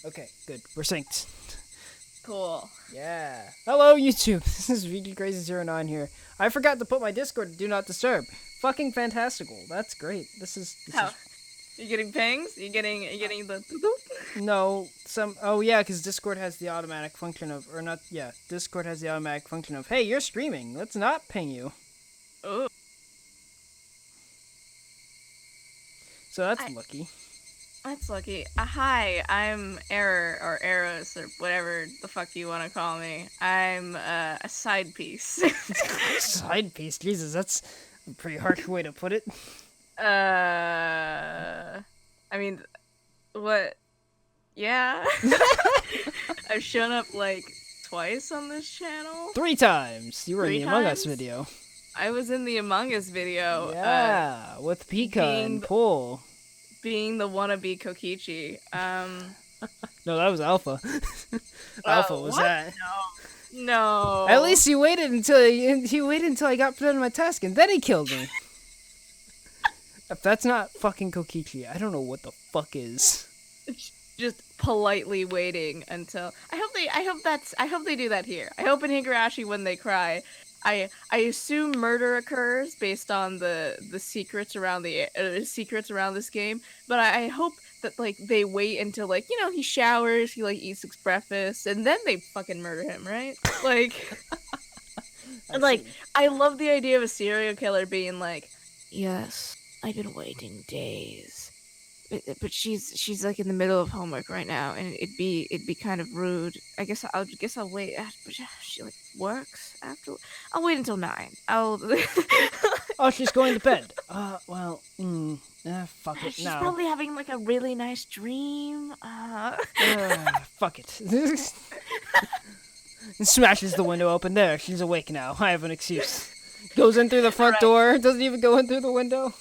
Okay, good. We're synced. Cool. Yeah. Hello, YouTube. This is VGCrazy09 here. I forgot to put my Discord to Do Not Disturb. Fucking fantastical. That's great. This is You getting pings? You getting the no some. Oh yeah, because Discord has the automatic function of, or not. Yeah, Discord has the automatic function of, hey, you're streaming. Let's not ping you. Oh. So that's lucky. That's lucky. Hi, I'm Error or Eros or whatever the fuck you want to call me. I'm a side piece. Side piece. Jesus, that's a pretty harsh way to put it. I mean, what? Yeah. I've shown up like twice on this channel. 3 times. You were in the Among Us video. I was in the Among Us video. Yeah, with Pika and Pool. Being the wannabe Kokichi. No, that was Alpha. Alpha was what? that. No. At least he waited until I got done my task, and then he killed me. If that's not fucking Kokichi, I don't know what the fuck is. Just politely waiting until I hope they do that here. I hope in Higurashi when they cry, I assume murder occurs based on the secrets around this game, but I hope that like they wait until like he showers, he like eats his breakfast, and then they fucking murder him, right? Like, I love the idea of a serial killer being like, yes, I've been waiting days. But she's like in the middle of homework right now, and it'd be kind of rude. I guess I'll wait. But she like works after. I'll wait until 9. Oh, she's going to bed. Fuck it. She's probably having like a really nice dream. Fuck it. And smashes the window open. There, she's awake now. I have an excuse. Goes in through the front door. Doesn't even go in through the window.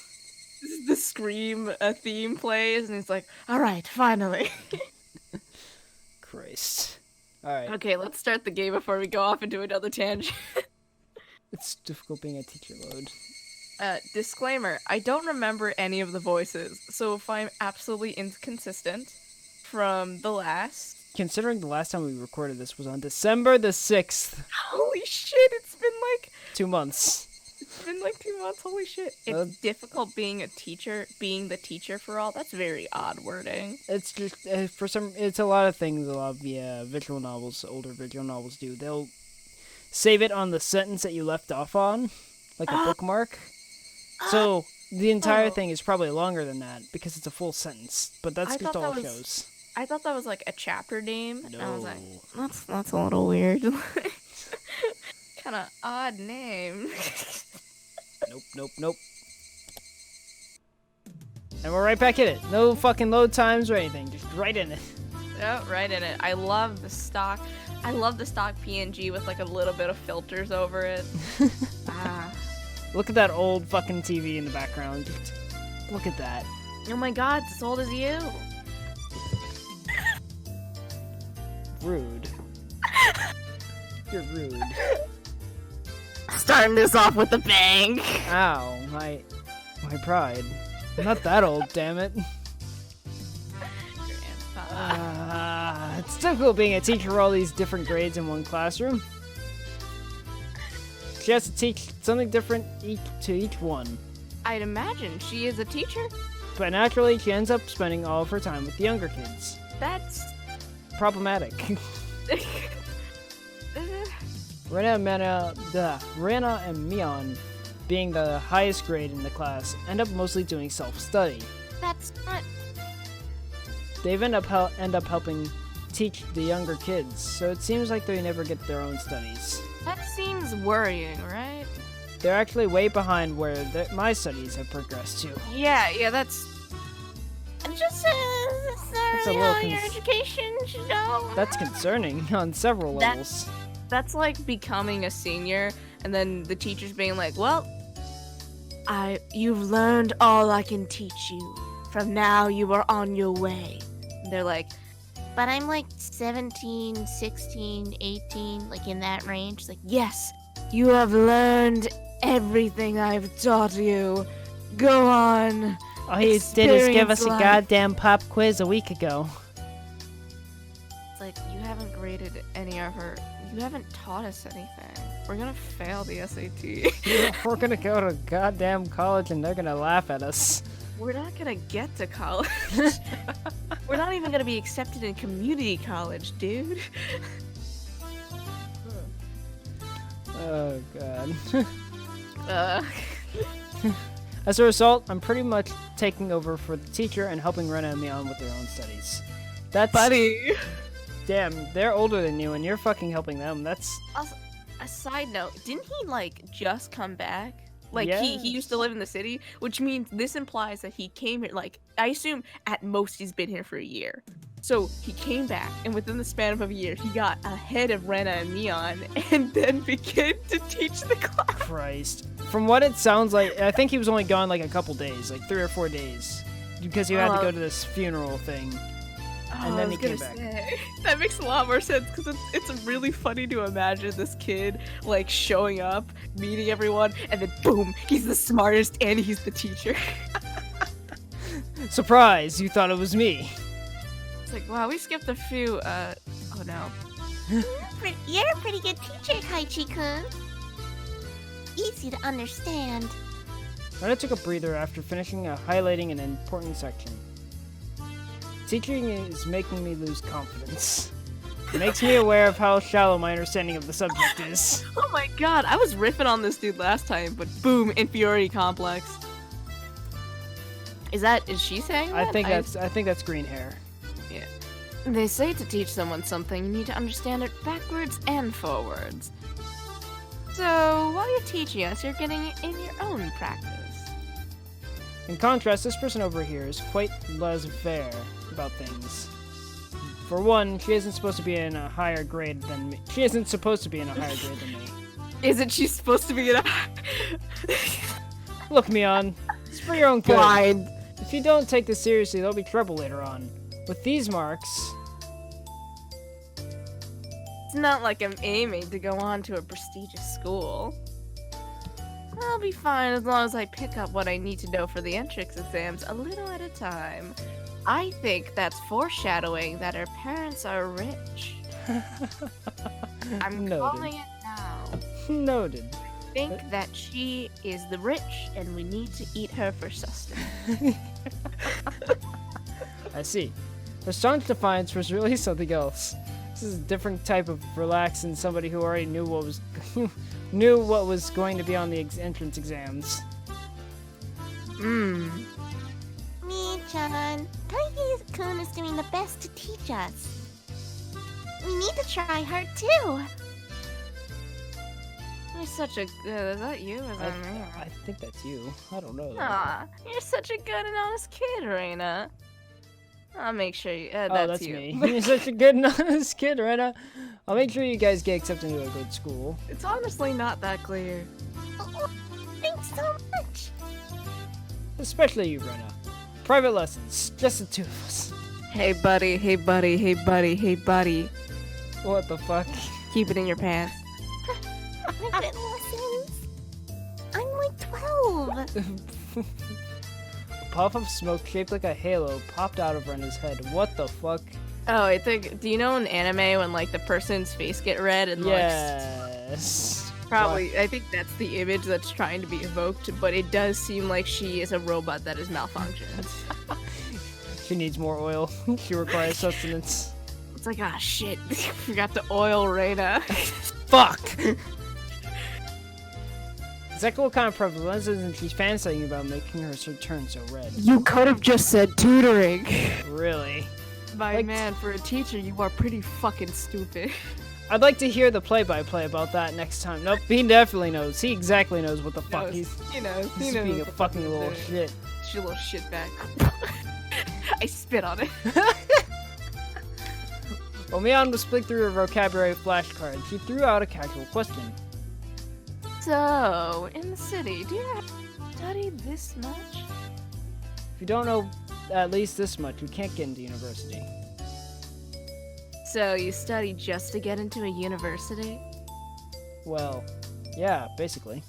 The Scream theme plays, and it's like, all right, finally. Christ. All right. Okay, let's start the game before we go off into another tangent. It's difficult being a teacher load. Disclaimer, I don't remember any of the voices, so if I'm absolutely inconsistent from the last... Considering the last time we recorded this was on December the 6th. Holy shit, it's been like... 2 months. It's been like 2 months, holy shit. It's difficult being the teacher for all. That's very odd wording. It's just, it's a lot of things a lot of the visual novels, older visual novels do. They'll save it on the sentence that you left off on, like a bookmark. So the entire thing is probably longer than that, because it's a full sentence, but that's just all it shows. I thought that was like a chapter name, No. and I was like, that's a little weird. Kind of odd name. Nope. And we're right back in it. No fucking load times or anything. Just right in it. Yeah, right in it. I love the stock PNG with like a little bit of filters over it. Look at that old fucking TV in the background. Just look at that. Oh my god, it's as old as you. Rude. You're rude. Starting this off with a bang. Ow, my pride. I'm not that old, damn it. It's difficult being a teacher for all these different grades in one classroom. She has to teach something different to each one. I'd imagine she is a teacher. But naturally, she ends up spending all of her time with the younger kids. That's problematic. Rena and Mion, being the highest grade in the class, end up mostly doing self-study. That's not... They end up helping teach the younger kids, so it seems like they never get their own studies. That seems worrying, right? They're actually way behind where my studies have progressed to. Yeah, that's... Just necessarily how your education should go. That's concerning on several levels. That's like becoming a senior, and then the teacher's being like, well, you've learned all I can teach you. From now, you are on your way. And they're like, but I'm like 17, 16, 18, like in that range. It's like, yes, you have learned everything I've taught you. Go on. All he did is give us a goddamn pop quiz a week ago. It's like, you haven't graded any of her. You haven't taught us anything. We're gonna fail the SAT. Yeah, we're gonna go to goddamn college and they're gonna laugh at us. We're not gonna get to college. We're not even gonna be accepted in community college, dude. Oh god. Uh, As a result, I'm pretty much taking over for the teacher and helping Rena and Mion with their own studies. That's buddy. damn, they're older than you and you're fucking helping them. That's Also, a side note, didn't he like just come back? Like he used to live in the city, which means this implies that he came here. Like I assume at most he's been here for a year. So he came back, and within the span of a year, he got ahead of Rena and Mion, and then began to teach the class. Christ. From what it sounds like, I think he was only gone like a couple days, like 3 or 4 days, because you had to go to this funeral thing. And then he came back. That makes a lot more sense because it's really funny to imagine this kid like showing up, meeting everyone, and then boom, he's the smartest and he's the teacher. Surprise! You thought it was me. It's like, wow, we skipped a few. Oh no. You're a pretty good teacher, Kaichi-kun. Easy to understand. Rena took a breather after finishing highlighting an important section. Teaching is making me lose confidence. It makes me aware of how shallow my understanding of the subject is. Oh my god, I was riffing on this dude last time, but boom, inferiority complex. Is she saying that? I think that's green hair. Yeah. They say to teach someone something, you need to understand it backwards and forwards. So, while you're teaching us, you're getting it in your own practice. In contrast, this person over here is quite laissez-faire about things. For one, she isn't supposed to be in a higher grade than me. She isn't supposed to be in a higher grade than me. Isn't she supposed to be in a... Look, Mion, it's for your own good. Blind. If you don't take this seriously, there'll be trouble later on. With these marks... It's not like I'm aiming to go on to a prestigious school. I'll be fine as long as I pick up what I need to know for the entrance exams a little at a time. I think that's foreshadowing that her parents are rich. I'm Noted. calling it now. Noted. I think that she is the rich and we need to eat her for sustenance. I see. Her staunch defiance was really something else. This is a different type of relax than somebody who already knew what was going to be on the entrance exams. Me-chan, Kaichi-kun is doing the best to teach us. We need to try hard too. You're such a good... Is that you? Or is that me? I think that's you. I don't know. Aw, you're such a good and honest kid, Reina. I'll make sure you... that's you. me. You're such a good and honest kid, Rena. I'll make sure you guys get accepted into a good school. It's honestly not that clear. Oh, thanks so much. Especially you, Rena. Private lessons. Just the two of us. Hey buddy, hey buddy, hey buddy, hey buddy. What the fuck? Keep it in your pants. Private lessons? I'm like 12. A puff of smoke shaped like a halo popped out of Rena's head. What the fuck? Oh, I think... Do you know in anime when, like, the person's face get red and, Yes. probably... I think that's the image that's trying to be evoked, but it does seem like she is a robot that is malfunctioned. She needs more oil. She requires sustenance. It's like, ah, shit. Forgot to oil Reina. Fuck! Exactly what kind of private lessons and she's fantasizing about making her turn so red. You could have just said tutoring. Really? My man, for a teacher, you are pretty fucking stupid. I'd like to hear the play-by-play about that next time. Nope, he definitely knows. He exactly knows what the fuck He knows. he's being a fucking little shit. She's a little shitbag. I spit on it. While Mion was flicking through her vocabulary flashcard, she threw out a casual question. So, in the city, do you have to study this much? If you don't know at least this much, you can't get into university. So, you study just to get into a university? Well, yeah, basically.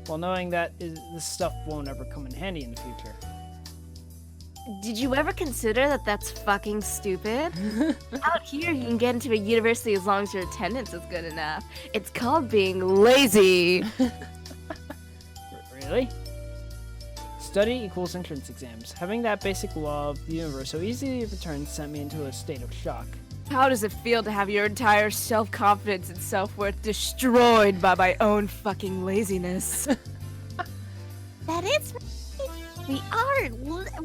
While knowing that this stuff won't ever come in handy in the future. Did you ever consider that that's fucking stupid? Out here, you can get into a university as long as your attendance is good enough. It's called being lazy. Really? Study equals entrance exams. Having that basic law of the universe so easily returned sent me into a state of shock. How does it feel to have your entire self-confidence and self-worth destroyed by my own fucking laziness? That is. We are.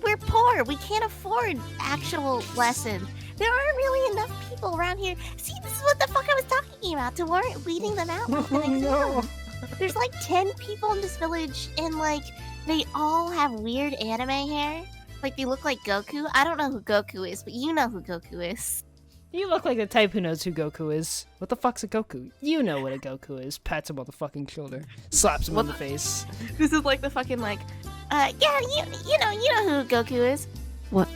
We're poor. We can't afford actual lessons. There aren't really enough people around here. See, this is what the fuck I was talking about. To warrant weeding them out with an exam. No. There's like 10 people in this village, and like they all have weird anime hair. Like they look like Goku. I don't know who Goku is, but you know who Goku is. You look like the type who knows who Goku is. What the fuck's a Goku? You know what a Goku is. Pats him on the fucking shoulder. Slaps him in the face. This is like the fucking like. Yeah, you know who Goku is. What?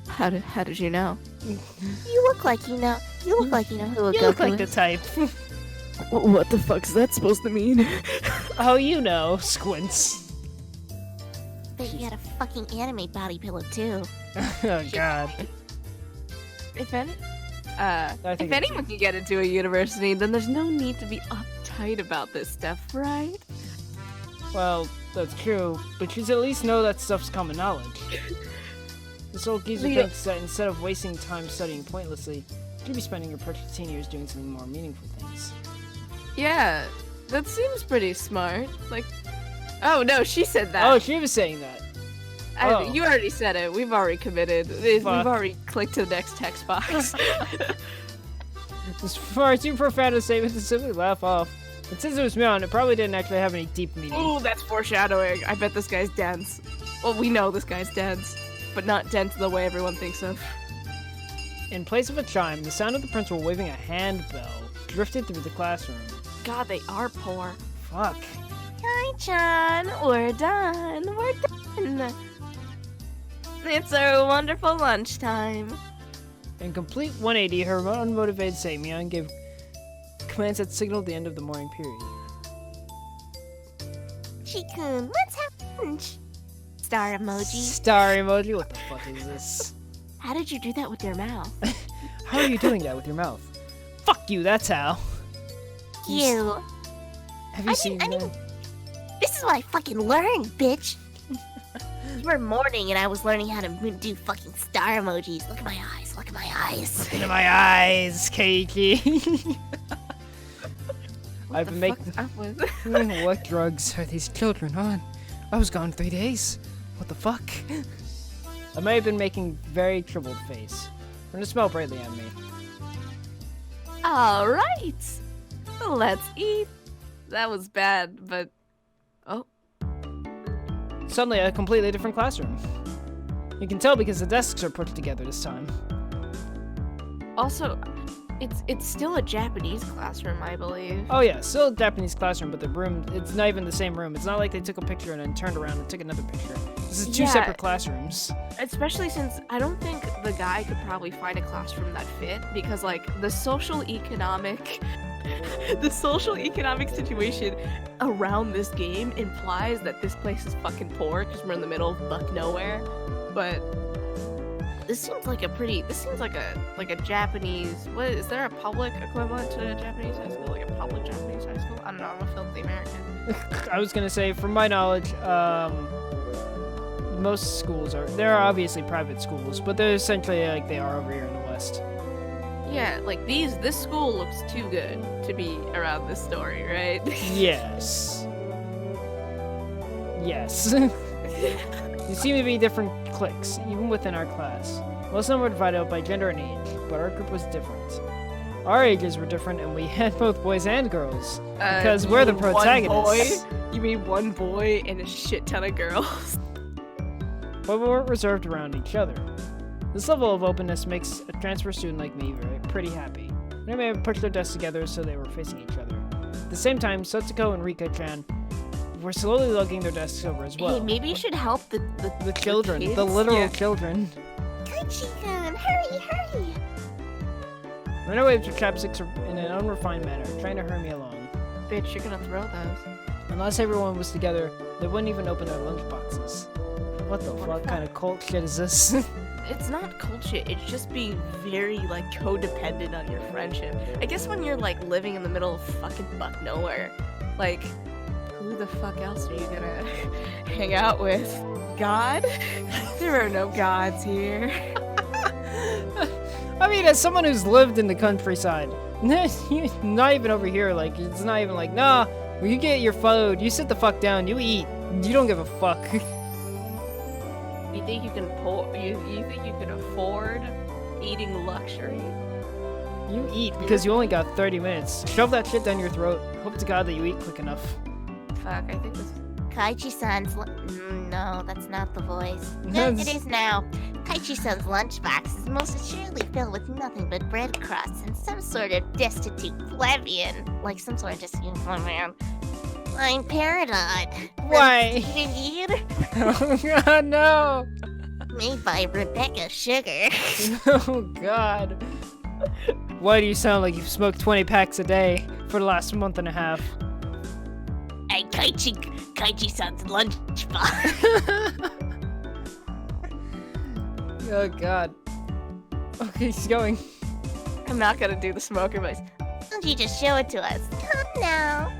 How did you know? You look like you know. You look like you know who a You Goku look like the is. type. What the fuck's that supposed to mean? Oh, you know. Squints. But you got a fucking anime body pillow too. Oh, God. If any, think if it's anyone can get into a university, then there's no need to be uptight about this stuff, right? Well, that's true, but you should at least know that stuff's common knowledge. This old geezer Yeah. thinks that instead of wasting time studying pointlessly, you should be spending your precious teen years doing something more meaningful things. Yeah, that seems pretty smart. Like, oh no, she said that. Oh, she was saying that. Oh. You already said it. We've already committed. We've Fuck. already clicked to the next text box. As far as too profound a statement to simply laugh off. But since it was Meon, it probably didn't actually have any deep meaning. Ooh, that's foreshadowing. I bet this guy's dense. Well, we know this guy's dense, but not dense the way everyone thinks of. In place of a chime, the sound of the principal waving a handbell drifted through the classroom. God, they are poor. Fuck. Hi, John. We're done. We're done. It's our wonderful lunchtime. In complete 180, her unmotivated Meon gave commands that signaled the end of the morning period. Chikun, let's have lunch. Star emoji. Star emoji? What the fuck is this? How did you do that with your mouth? How are you doing that with your mouth? Fuck you, that's how. You. Have you I seen didn't- that? This is what I fucking learned, bitch. We're morning and I was learning how to do fucking star emojis. Look at my eyes. Look at my eyes. Into my eyes, Keiki. I've been making. What drugs are these children on? I was gone 3 days. What the fuck? I may have been making very troubled face. When it smelled brightly at me. All right. Let's eat. That was bad, but oh, Suddenly, a completely different classroom. You can tell because the desks are put together this time. also, it's still a Japanese classroom, I believe. Oh yeah, still a Japanese classroom, but the room, it's not even the same room. It's not like they took a picture and then turned around and took another picture. This is two Yeah. separate classrooms. Especially since I don't think the guy could probably find a classroom that fit because like the social economic situation around this game implies that this place is fucking poor because we're in the middle of fuck nowhere. But this seems like a Japanese. What is there a public equivalent to a Japanese high school? Like a public Japanese high school? I don't know. I'm a filthy American. I was gonna say, from my knowledge, most schools there are obviously private schools, but they're essentially like they are over here in the West. Yeah, like this school looks too good to be around this story, right? Yes. Yes. You seem to be different cliques, even within our class. Most of them were divided up by gender and age, but our group was different. Our ages were different, and we had both boys and girls, because we're the protagonists. You mean one boy and a shit ton of girls? But we weren't reserved around each other. This level of openness makes a transfer student like me pretty happy. They may have pushed their desks together so they were facing each other. At the same time, Satsuko and Rika-chan were slowly lugging their desks over as well. Hey, maybe you should help the children, kids? the literal Yeah. children. Good, Chikun. Hurry. Right away with your chopsticks in an unrefined manner, trying to hurry me along. Bitch, you're gonna throw those. Unless everyone was together, they wouldn't even open their lunch boxes. What the fuck kind of cult shit is this? It's not cult shit. It's just being very like codependent on your friendship. I guess when you're like living in the middle of fucking buck nowhere, like who the fuck else are you gonna hang out with? God? There are no gods here. I mean, as someone who's lived in the countryside, not even over here, like, it's not even like, nah, you get your food, you sit the fuck down, you eat, you don't give a fuck. You think you can you think you can afford eating luxury? You eat because you only got 30 minutes. Shove that shit down your throat. Hope to God that you eat quick enough. Fuck, I think this. Kaichi-san's no, that's not the voice. No, it is now. Kaichi-san's lunchbox is most assuredly filled with nothing but bread crusts and some sort of destitute plebeian. Like some sort of destitute plebeian. I'm Paradon. Why? Indeed. Oh God, no! Made by Rebecca Sugar. Oh God. Why do you sound like you've smoked 20 packs a day for the last month and a half? And Kaichi-san's lunchbox. Oh God. Okay, he's going. I'm not gonna do the smoker voice. Why don't you just show it to us? Come now.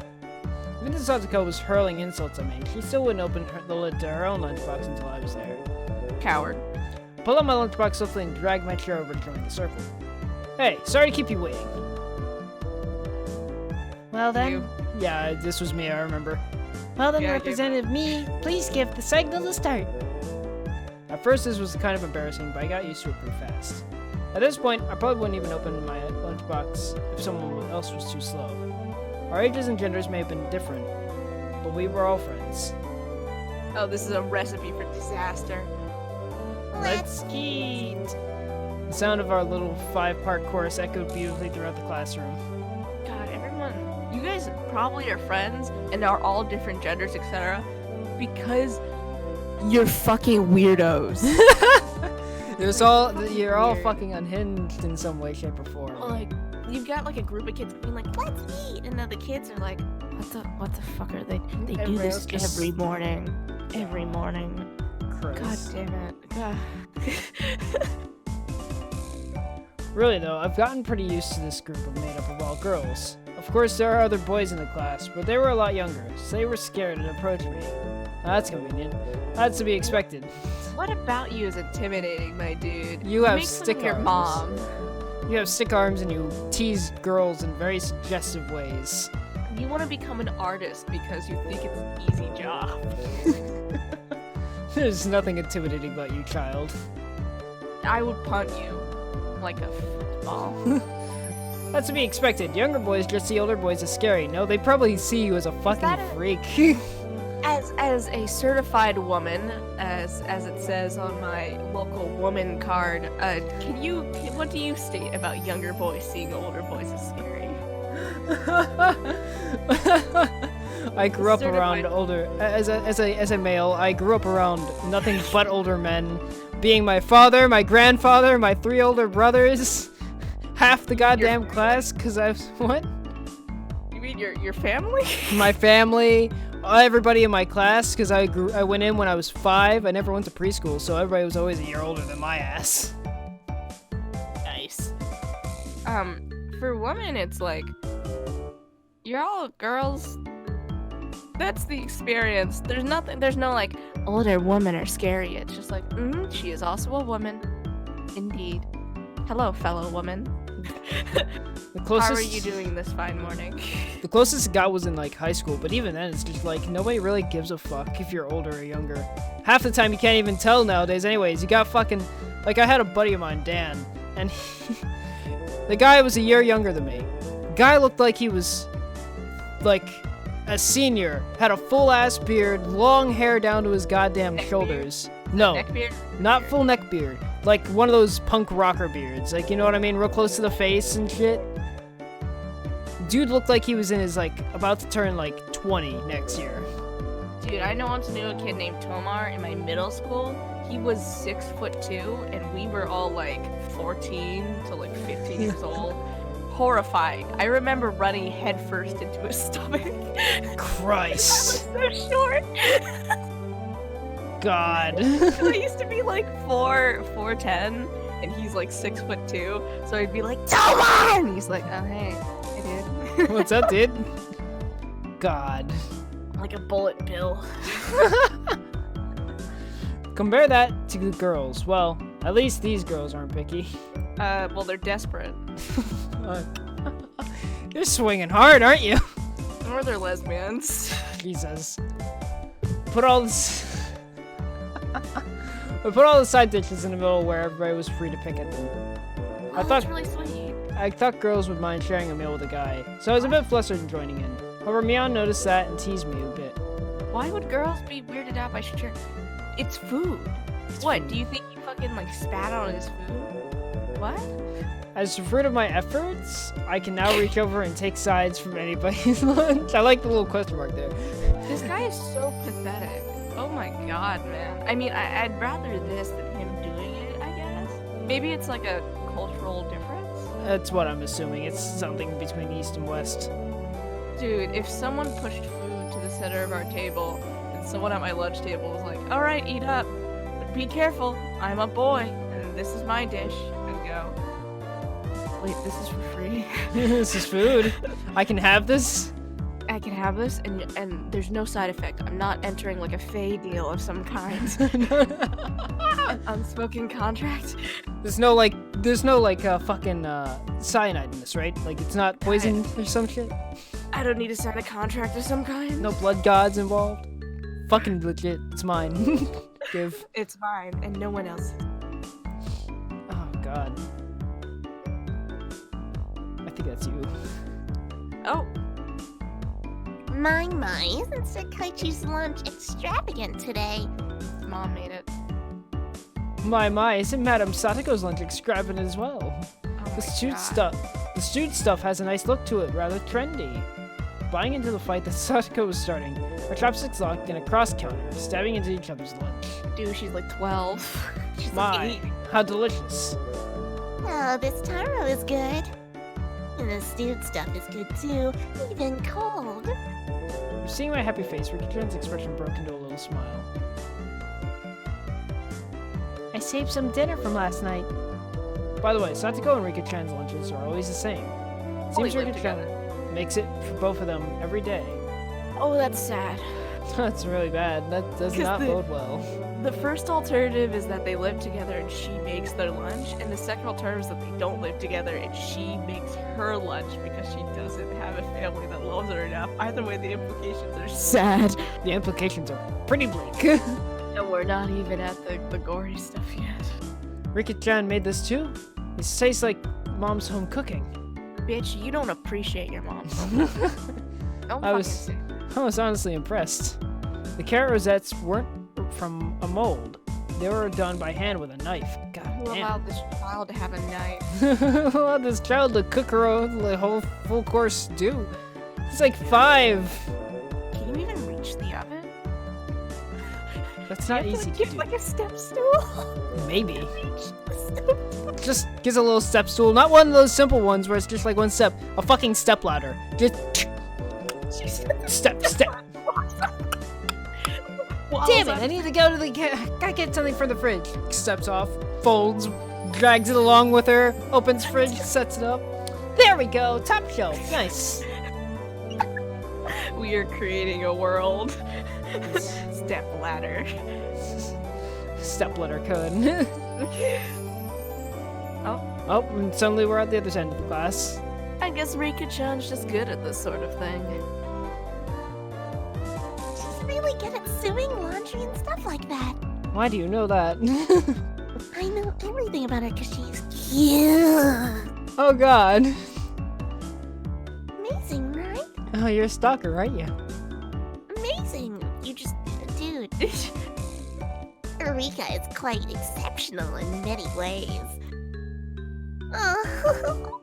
Even though Satsuko was hurling insults at me, she still wouldn't open the lid to her own lunchbox until I was there. Coward. Pull out my lunchbox swiftly and drag my chair over to join the circle. Hey, sorry to keep you waiting. Well then, You. yeah, this was me, I remember. Well then, Yeah, Representative Me, please give the signal to start. At first this was kind of embarrassing, but I got used to it pretty fast. At this point, I probably wouldn't even open my lunchbox if someone else was too slow. Our ages and genders may have been different, but we were all friends. Oh, this is a recipe for disaster. Let's eat. The sound of our little 5-part chorus echoed beautifully throughout the classroom. God, everyone, you guys probably are friends and are all different genders, etc. Because you're fucking weirdos. You're all fucking unhinged in some way, shape, or form. Well, like, you've got like a group of kids being like, "Let's eat," and then the kids are like, "What the fuck are they? They do Everybody this else just- every morning, every morning." God Christ. damn it. God. Really though, I've gotten pretty used to this group made up of all girls. Of course, there are other boys in the class, but they were a lot younger, so they were scared to approach me. That's convenient. That's to be expected. What about you is intimidating, my dude? You have make fun stick of your arms. mom. You have stick arms and you tease girls in very suggestive ways. You want to become an artist because you think it's an easy job. There's nothing intimidating about you, child. I would punt you like a football. That's to be expected. Younger boys just see older boys as scary. No, they probably see you as a fucking that a- freak. As a certified woman, as it says on my local woman card, what do you state about younger boys seeing older boys as scary? I grew up Certified. around older as a male. I grew up around nothing but older men, being my father, my grandfather, my 3 older brothers, half the goddamn class. Cause I was what? You mean your family? My family, everybody in my class. Cause I went in when I was 5. I never went to preschool, so everybody was always a year older than my ass. Nice. For women, it's like you're all girls. That's the experience. There's no like older women are scary. It's just like, she is also a woman. Indeed. Hello, fellow woman. The closest, How are you doing this fine morning? The closest it got was in like high school, but even then it's just like nobody really gives a fuck if you're older or younger. Half the time you can't even tell nowadays anyways. You got fucking, like I had a buddy of mine, Dan, and the guy was a year younger than me. Guy looked like he was like a senior, had a full ass beard, long hair down to his goddamn Neck shoulders. No, Neckbeard? not full neck beard. Like one of those punk rocker beards. Like, you know what I mean? Real close to the face and shit. Dude looked like he was in his, like, about to turn, like, 20 next year. Dude, I once knew a kid named Tomar in my middle school. He was 6'2", and we were all like 14 to like 15 years old. Horrifying. I remember running headfirst into his stomach. Christ. So short. God. I used to be like 4'10", and he's like 6'2", so I'd be like, Tomar! And he's like, oh hey, dude. What's up, dude? God. Like a bullet bill. Compare that to the girls. Well, at least these girls aren't picky. Well, they're desperate. You're swinging hard, aren't you? Or they're lesbians. Jesus. Put all this. We put all the side dishes in the middle where everybody was free to pick at them. Oh, that's really sweet. I thought girls would mind sharing a meal with a guy, so I was a bit flustered in joining in. However, Mion noticed that and teased me a bit. Why would girls be weirded out by sharing? It's food. What? Do you think you fucking like spat on his food? What? As the fruit of my efforts, I can now reach over and take sides from anybody's lunch. I like the little question mark there. This guy is so pathetic. Oh my god, man. I mean, I'd rather this than him doing it, I guess. Maybe it's like a cultural difference? That's what I'm assuming. It's something between East and West. Dude, if someone pushed food to the center of our table, and someone at my lunch table was like, alright, eat up, but be careful, I'm a boy, and this is my dish, and go, wait, this is for free? This is food. I can have this? I can have this, and there's no side effect. I'm not entering like a Fey deal of some kind. An unspoken contract. There's no fucking cyanide in this, right? Like it's not poison or some shit? I don't need to sign a contract of some kind. No blood gods involved? Fucking legit. It's mine. Give. It's mine, and no one else's. Oh, God. I think that's you. Oh. My, isn't Sakaichi's lunch extravagant today? Mom made it. My, isn't Madame Satoko's lunch extravagant as well? Oh The stewed stuff has a nice look to it, rather trendy. Buying into the fight that Satoko was starting, our chopsticks locked in a cross counter, stabbing into each other's lunch. Dude, she's like 12. She's My, like 8. how delicious. Oh, this taro is good. And the stewed stuff is good too, even cold. Seeing my happy face, Riki-chan's expression broke into a little smile. I saved some dinner from last night. By the way, Satoko and Riki-chan's lunches are always the same. Seems Riki-chan makes it for both of them every day. Oh, that's sad. That's really bad. That does not bode well. The first alternative is that they live together and she makes their lunch, and the second alternative is that they don't live together and she makes her lunch because she doesn't have a family that loves her enough. Either way, the implications are sad. The implications are pretty bleak. And we're not even at the gory stuff yet. Riki-chan made this too? It tastes like mom's home cooking. Bitch, you don't appreciate your mom. Don't I fucking was- say. I was honestly impressed. The carrot rosettes weren't from a mold. They were done by hand with a knife. God Who damn. allowed this child to have a knife? Who allowed this child to cook her own the whole full course stew? He's like 5. Can you even reach the oven? That's not You have easy to to give do. like a step stool. Maybe. Just gives a little step stool. Not one of those simple ones where it's just like one step. A fucking step ladder. Just step. Damn it, I need to go to the gotta get something from the fridge. Steps off, folds, drags it along with her, opens fridge, sets it up. There we go, top shelf. Nice. We are creating a world. Step ladder. Step ladder code. Oh, and suddenly we're at the other end of the class. I guess Rika-chan's just good at this sort of thing. She's really good at sewing laundry and stuff like that. Why do you know that? I know everything about her because she's cute. Oh god. Amazing, right? Oh, you're a stalker, aren't you? Amazing. You just, dude. Rika is quite exceptional in many ways. Oh.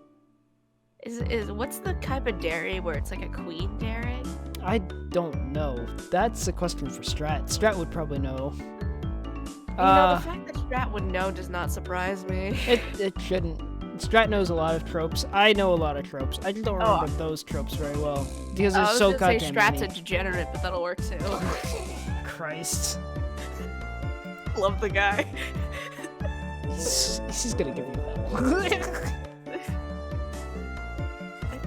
Is what's the type of dairy where it's like a queen dairy? I don't know. That's a question for Strat. Strat would probably know. You know, the fact that Strat would know does not surprise me. It shouldn't. Strat knows a lot of tropes. I know a lot of tropes. I just don't remember those tropes very well because I there's was so gonna say goddamn Strat's a many. degenerate, but that'll work too. Christ. love the guy. He's gonna give you hell.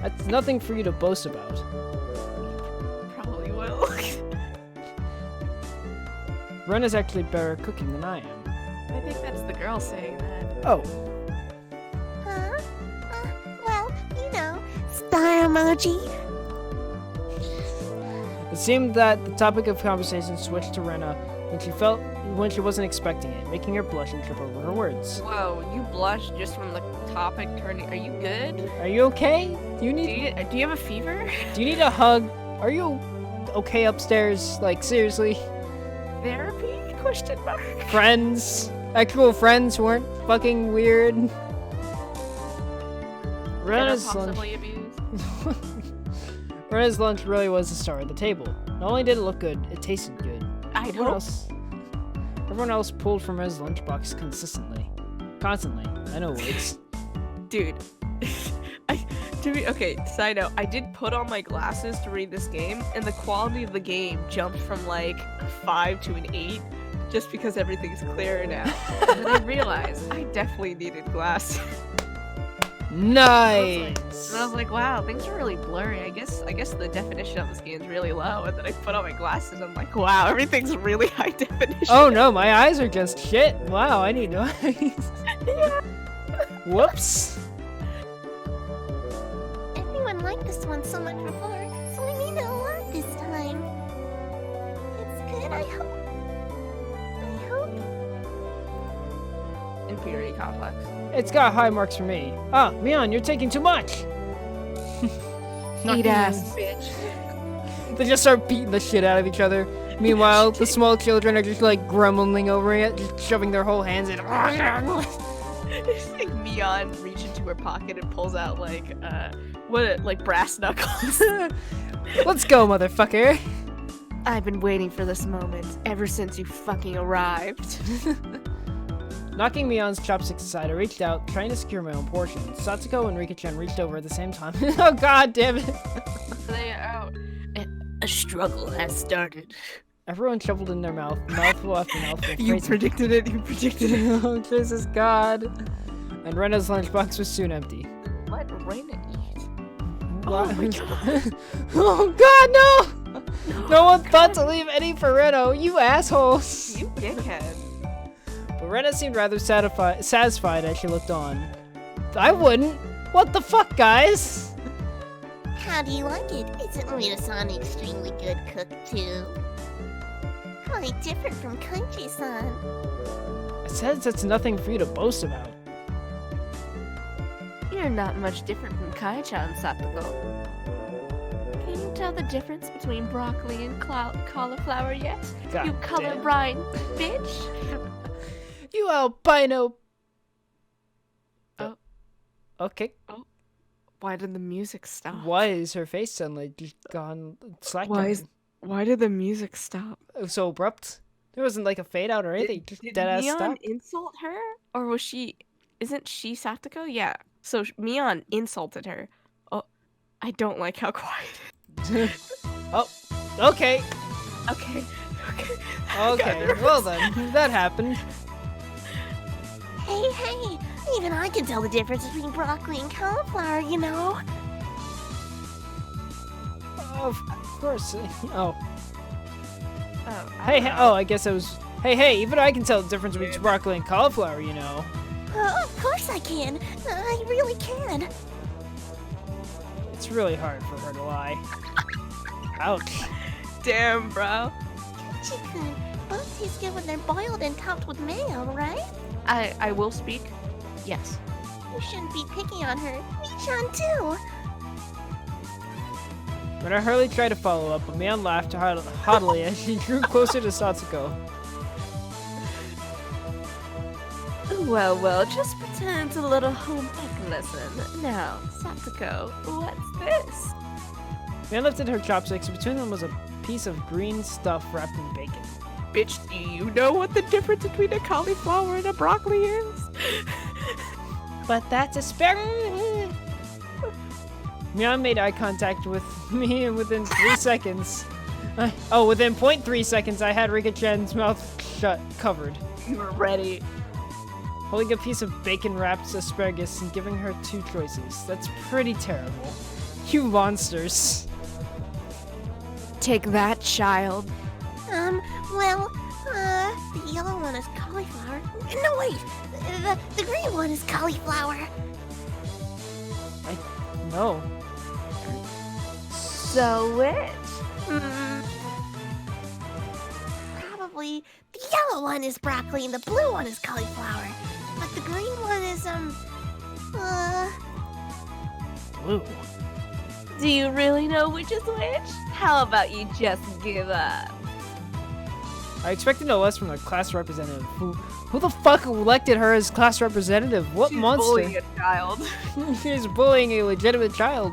That's nothing for you to boast about. Probably will. Ren is actually better at cooking than I am. I think that's the girl saying that. Oh, Huh? Well, you know, star emoji. it seemed that the topic of conversation switched to Rena when she wasn't expecting it, making her blush and trip over her words. Whoa, you blushed just from the topic turning. Are you good? Are you okay? Do you Do need you have a fever? Do you need a hug? Are you okay upstairs? Like, seriously? Therapy? Question mark. Friends? Actual friends who weren't fucking weird? That are Rena's lunch. possibly abused. Rena's lunch really was the star of the table. Not only did it look good, it tasted good. Everyone else pulled from Rena's lunchbox constantly. I know words. Dude. Okay, side note, I did put on my glasses to read this game, and the quality of the game jumped from like a 5 to an 8, just because everything's clearer now. And then I realized I definitely needed glasses. Nice! And I was like, wow, things are really blurry. I guess the definition of this game is really low. And then I put on my glasses, and I'm like, wow, everything's really high definition. Oh no, my eyes are just shit. Wow, I need new eyes. Whoops. Everyone liked this one so much before, so I mean a lot this time. It's good, I hope. Inferiority complex. It's got high marks for me. Ah, Mion, you're taking too much. Eat ass, bitch. They just start beating the shit out of each other. Meanwhile, the small children are just like grumbling over it, just shoving their whole hands in. It's like Mion reaches into her pocket and pulls out like brass knuckles. Let's go, motherfucker. I've been waiting for this moment ever since you fucking arrived. Knocking Mion's chopsticks aside, I reached out, trying to secure my own portion. Satsuko and Rika-chan reached over at the same time. Oh god damn it! Lay out. A struggle has started. Everyone shoveled in their mouthful after mouthful. You predicted it. Oh, Jesus God. And Rena's lunchbox was soon empty. Let Rena eat. What? Oh god, no! No one thought to leave any for Reno, you assholes! You dickhead. But Rena seemed rather satisfied as she looked on. I wouldn't. What the fuck, guys? How do you like it? Isn't Rita-san an extremely good cook, too? Quite different from Kaiji-san. It says it's nothing for you to boast about. You're not much different from Kai-chan, Satoko. Can you tell the difference between broccoli and cauliflower yet? God You damn. colorblind bitch! You albino. Oh. Okay. Why did the music stop? Why is her face suddenly just gone slack? Why did the music stop? It was so abrupt. There wasn't like a fade out or anything. Just Did dead ass Mion stop. insult her? Or was she... Isn't she Satoko? Yeah. So Mion insulted her. Oh, I don't like how quiet it is. Oh, okay. Okay. Okay, well then, that happened. Hey, even I can tell the difference between broccoli and cauliflower, you know? Of course. Oh. Hey. I guess it was. Hey, even I can tell the difference between broccoli and cauliflower, you know. Of course I can. I really can. It's really hard for her to lie. Ouch. Damn, bro. Kaiji-kun, both taste good when they're boiled and topped with mayo, right? I will speak. Yes. You shouldn't be picking on her. Michan too. When I hurriedly tried to follow up, a man laughed haughtily as she drew closer to Satsuko. Well, just pretend it's a little home ec lesson. Now, Satsuko, what's this? Man lifted her chopsticks, and between them was a piece of green stuff wrapped in bacon. Bitch, do you know what the difference between a cauliflower and a broccoli is? But that's asparagus. Mion made eye contact with me, and within 3 seconds, within 0.3 seconds, I had Rika-chan's mouth covered. You were ready. Holding a piece of bacon-wrapped asparagus and giving her 2 choices. That's pretty terrible. You monsters. Take that, child. Well, the yellow one is cauliflower. No, wait, the green one is cauliflower. No. So which? Probably the yellow one is broccoli and the blue one is cauliflower. But the green one is, Blue. Do you really know which is which? How about you just give up? I expected no less from the class representative. Who the fuck elected her as class representative? What She's monster? bullying a child. She's bullying a legitimate child.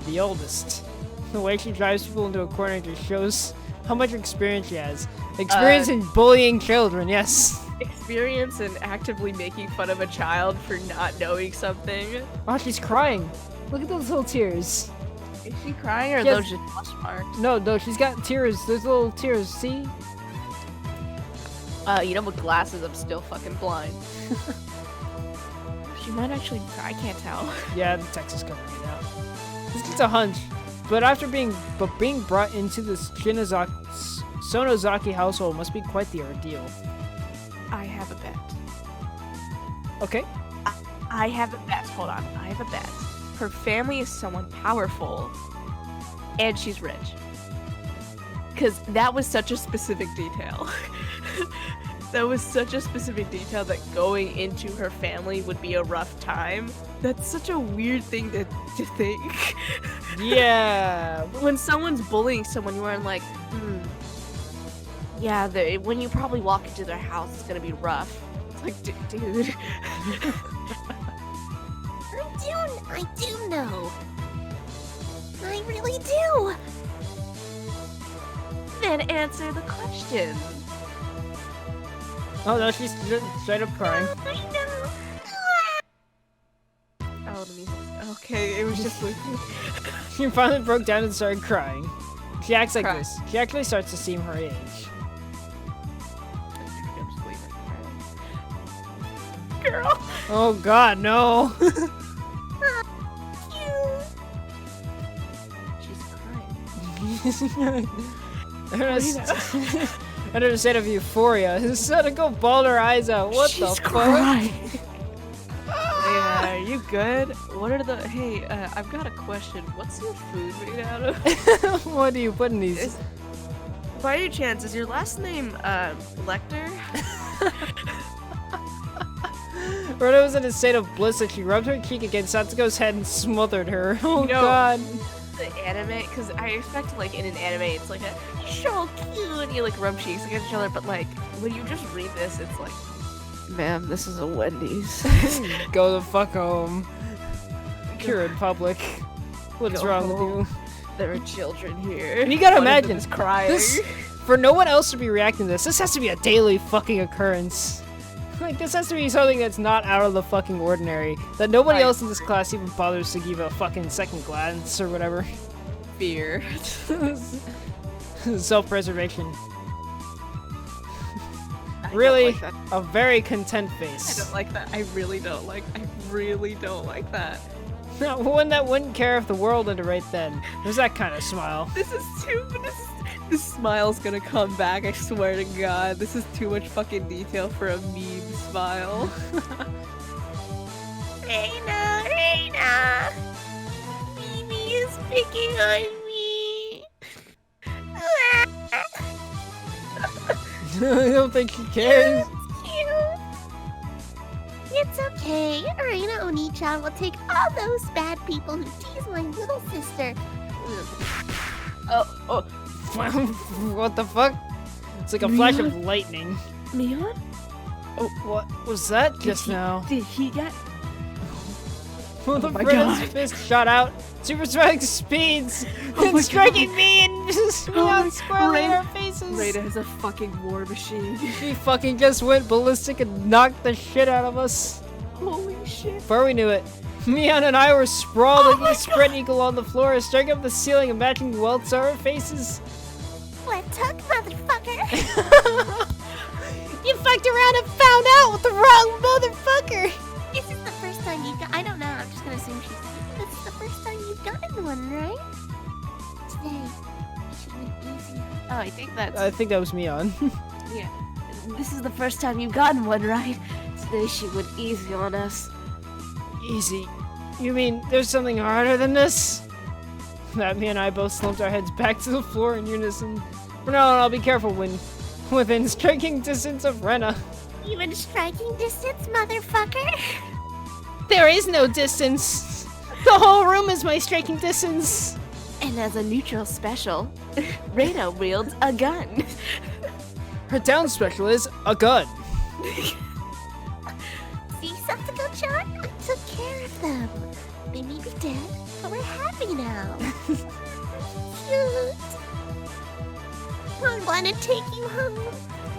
The oldest. The way she drives people into a corner just shows how much experience she has. Experience in bullying children, yes. Experience in actively making fun of a child for not knowing something. Oh, she's crying. Look at those little tears. Is she crying or are Yes. those just blush marks? No, she's got tears. There's little tears, see? You know, with glasses, I'm still fucking blind. She might actually cry, I can't tell. Yeah, the text is covering it now. This gets a hunch. But after being brought into this Sonozaki household must be quite the ordeal. I have a bet. Okay. I have a bet. Hold on. I have a bet. Her family is someone powerful, and she's rich. Because that was such a specific detail. That was such a specific detail that going into her family would be a rough time. That's such a weird thing to think. Yeah. When someone's bullying someone, you aren't like, yeah, when you probably walk into their house, it's gonna be rough. It's like, dude. I do know. I really do. Then answer the question. Oh no, she's straight up crying. I know. Oh, the music. Okay, it was just sleeping. She finally broke down and started crying. She acts like Cry. this. She actually starts to seem her age. Girl. Oh god, no. She's crying. Under a state of euphoria, his son to go bald her eyes out. What the She's fuck? crying. Yeah, are you good? What are the? Hey, I've got a question. What's your food made out of? What do you put in these? By any chance, is your last name Lecter? Rhoda was in a state of bliss as she rubbed her cheek against Satsuko's head and smothered her. Oh No. god. The anime, because I expect like in an anime, it's like so cute, and you like rub cheeks against each other. But like when you just read this, it's like, ma'am, this is a Wendy's. Go the fuck home. You're in public. What is Go wrong home. with you? There are children here. And you gotta One of them imagine, is crying. This, for no one else to be reacting to this has to be a daily fucking occurrence. Like, this has to be something that's not out of the fucking ordinary. That nobody Right. else in this class even bothers to give a fucking second glance or whatever. Fear. Self-preservation. I don't Really, like that. a very content I face. don't like that. I really don't like that. One that wouldn't care if the world ended right then. There's that kind of smile. This is too. This smile's gonna come back. I swear to God. This is too much fucking detail for a meme smile. Reina! Mimi is picking on me. I don't think she cares. It's okay. Reina Oni-chan will take all those bad people who tease my little sister. Oh, What the fuck? It's like a flash of lightning. Mion? Oh, what was that just now? Did he get? Well, the my Britain's God. fist shot out, supersonic speeds, Oh and my striking God. me and my- squarely in Raina- our faces. Rada is a fucking war machine. She fucking just went ballistic and knocked the shit out of us. Holy shit. Before we knew it, Mion and I were sprawled Oh like my a spread eagle on the floor, staring up the ceiling and matching welts on our faces. Let's hook, motherfucker. You fucked around and found out with the wrong motherfucker! This is the first time you've got. I don't know. I'm just gonna assume she's. This is the first time you've gotten one, right? Today, it should be easy. Oh, I think that's. I think that was me on. Yeah. This is the first time you've gotten one, right? Today she went easy on us. Easy. You mean there's something harder than this? That me and I both slumped our heads back to the floor in unison. From now on, I'll be careful when within striking distance of Rena. Even striking distance, motherfucker. There is no distance. The whole room is my striking distance. And as a neutral special, Rena wields a gun. Her town special is a gun. See, Satsuko-chan? I took care of them. They may be dead, but we're happy now. Cute. I want to take you home.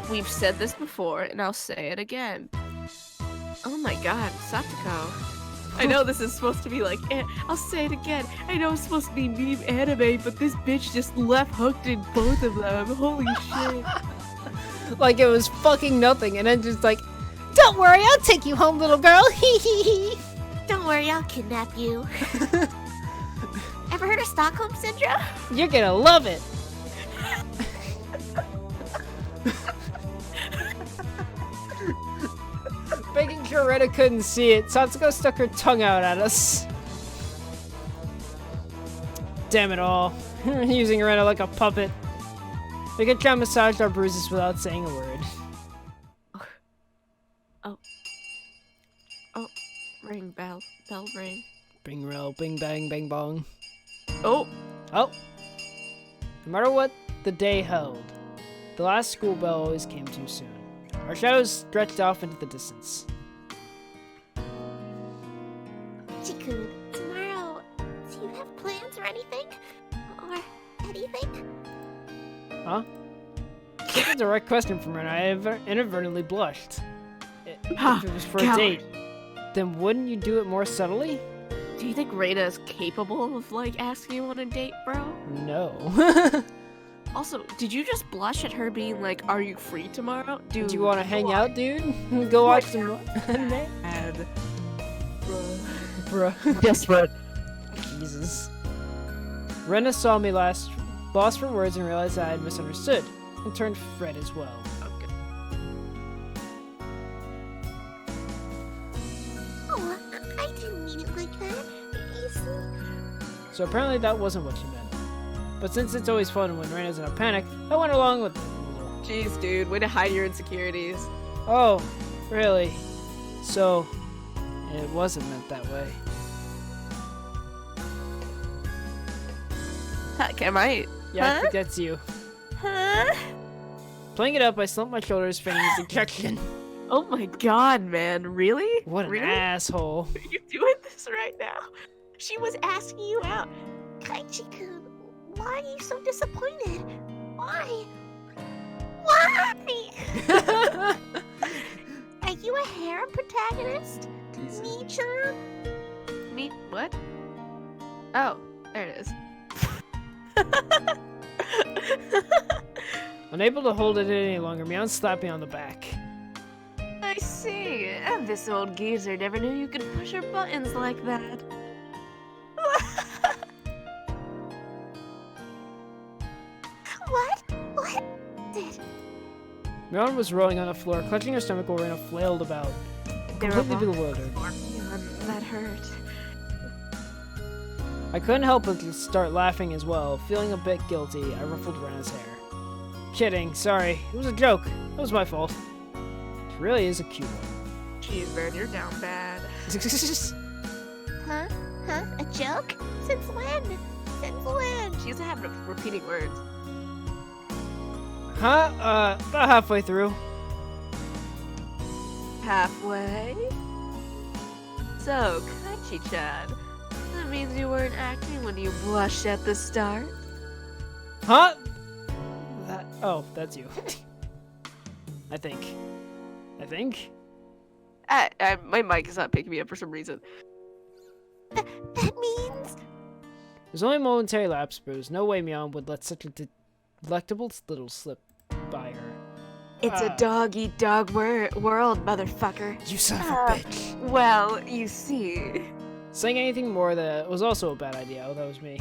We've said this before, and I'll say it again. Oh my god, Satoko. I know this is supposed to be like, I'll say it again. I know it's supposed to be meme anime, but this bitch just left hooked in both of them. Holy shit. Like it was fucking nothing, and then just like, don't worry, I'll take you home, little girl. Hee hee hee. Don't worry, I'll kidnap you. Ever heard of Stockholm Syndrome? You're gonna love it. Making sure Rena couldn't see it, Satsuko stuck her tongue out at us. Damn it all. Using Rena like a puppet. We could try and massage our bruises without saying a word. Ring bell. Bell ring. Bing rel, bing bang, bang bong. Oh! Oh! No matter what the day held, the last school bell always came too soon. Our shadows stretched off into the distance. Chikun, tomorrow, do you have plans or anything? Or anything? Huh? That's a direct question from Rena. I inadvertently blushed. If it was for a Coward. date, then wouldn't you do it more subtly? Do you think Rena is capable of, like, asking you on a date, bro? No. Also, did you just blush at her being like, are you free tomorrow? Dude, Do you want to hang out, dude? Go watch some anime? And Bruh. desperate. Jesus. Rena saw me last, lost for words, and realized I had misunderstood, and turned red as well. Okay. Oh, I didn't mean it like that. You see? So apparently that wasn't what she meant. But since it's always fun when Rena's in a panic, I went along with it. Jeez, dude, way to hide your insecurities. Oh, really? So, it wasn't meant that way. Am I? Yeah, I Huh? think that's you. Huh? Playing it up, I slumped my shoulders, feigning dejection. Oh my god, man, really? What an really? asshole. Are you doing this right now? She was asking you out. Kaichi-kun, why are you so disappointed? Why? Why? Are you a harem protagonist? Me-chan? Me? What? Oh, there it is. Unable to hold it in any longer, Meow slapped me on the back. I see. And this old geezer never knew you could push her buttons like that. What? What did? Meow was rolling on the floor, clutching her stomach while Rena flailed about, completely bewildered. Yeah, that hurt. I couldn't help but start laughing as well. Feeling a bit guilty, I ruffled Rena's hair. Kidding, sorry. It was a joke. It was my fault. It really is a cute one. Jeez, man, you're down bad. Huh? Huh? A joke? Since when? Since when? She doesn't have repeating words. Huh? About halfway through. Halfway? So, Kachi-chan, that means you weren't acting when you blushed at the start? Huh? Oh, that's you. I think. My mic is not picking me up for some reason. That means... There's only a momentary lapse, but there's no way Meow would let such a delectable little slip by her. It's a dog-eat-dog world, motherfucker. You son of a bitch. Well, you see. Saying anything more that was also a bad idea. Oh, that was me.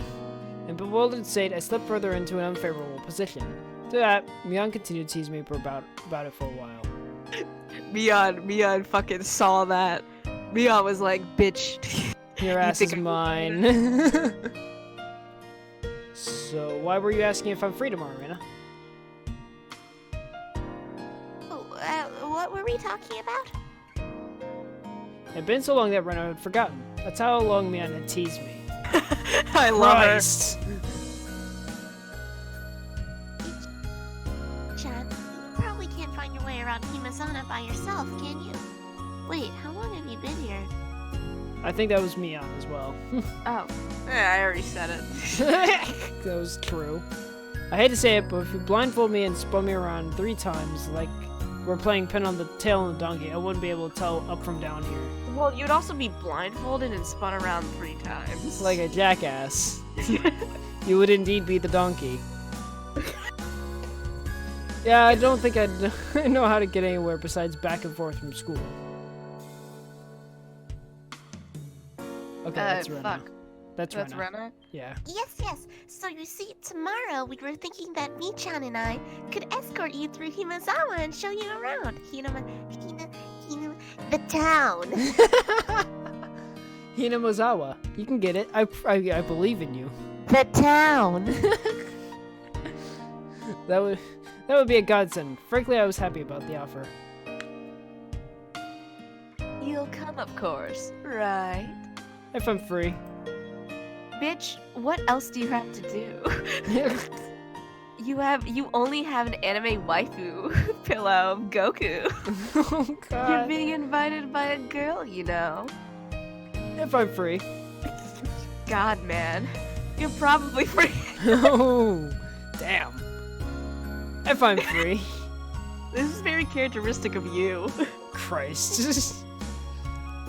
In bewildered state, I slipped further into an unfavorable position. To that, Mion continued to tease me for about it for a while. Mion fucking saw that. Mion was like, bitch. Your ass is mine. So, why were you asking if I'm free tomorrow, Rena? What were we talking about? It had been so long that Rena had forgotten. That's how long Mion had teased me. I love Christ. Chan, you probably can't find your way around Himazana by yourself, can you? Wait, how long have you been here? I think that was Mion as well. Oh. Yeah, I already said it. That was true. I hate to say it, but if you blindfold me and spun me around 3 times, like we're playing pin on the tail on the donkey, I wouldn't be able to tell up from down here. Well, you'd also be blindfolded and spun around 3 times. Like a jackass. You would indeed be the donkey. Yeah, I don't think I'd know how to get anywhere besides back and forth from school. Okay, that's Rena. Fuck. That's Rena. Rena? Yeah. Yes. So you see, tomorrow we were thinking that Mi-chan and I could escort you through Himazawa and show you around. The town. Hinamazawa. You can get it. I believe in you. The town. That would be a godsend. Frankly, I was happy about the offer. You'll come, of course. Right. If I'm free. Bitch, what else do you have to do? You only have an anime waifu pillow, Goku. Oh god. You're being invited by a girl, you know. If I'm free. God, man. You're probably free. Oh, damn. If I'm free. This is very characteristic of you. Christ.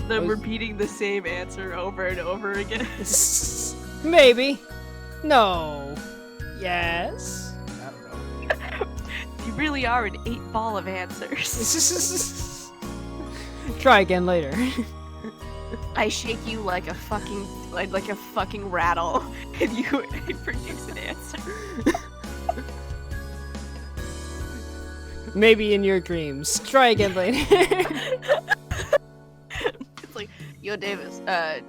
Them repeating the same answer over and over again. Maybe. No. Yes. I don't know. You really are an 8-ball of answers. Try again later. I shake you like a fucking rattle, and you produce an answer. Maybe in your dreams. Try again later. It's like, yo, Davis,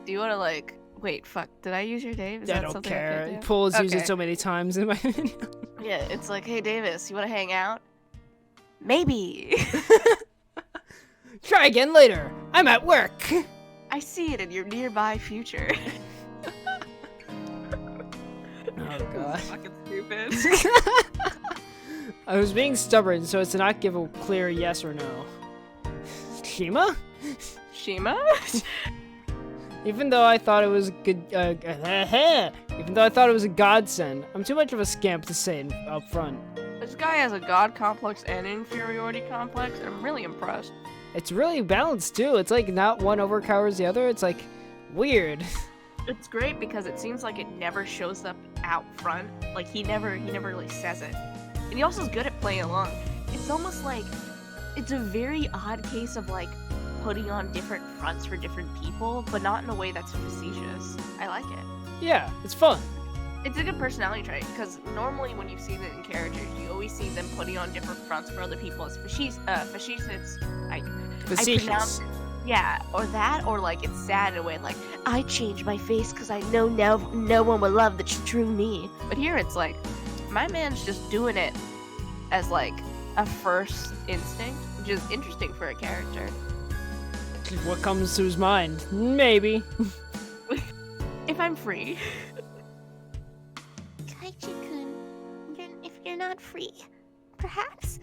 do you want to, like, wait, fuck, did I use your name? Is I that don't something care. I can do? Paul has used Okay. it so many times in my video. Yeah, it's like, hey, Davis, you want to hang out? Maybe. Try again later. I'm at work. I see it in your nearby future. Oh god. Fucking stupid. I was being stubborn, so as to not give a clear yes or no. Shima? Shima? Even though I thought it was a good, even though I thought it was a godsend, I'm too much of a scamp to say it up front. This guy has a god complex and an inferiority complex, and I'm really impressed. It's really balanced too. It's like not one overpowers the other. It's like weird. It's great because it seems like it never shows up out front. Like he never really says it. And he also is good at playing along. It's almost like it's a very odd case of like putting on different fronts for different people, but not in a way that's facetious. I like it. Yeah, it's fun. It's a good personality trait because normally when you see that in characters, you always see them putting on different fronts for other people. It's facetious, like Facetious. yeah, or that, or like it's sad in a way, like I changed my face because I know no one will love the true me. But here it's like my man's just doing it as like a first instinct, which is interesting for a character. What comes to his mind? Maybe. If I'm free. Kaiji-kun, if you're not free, perhaps.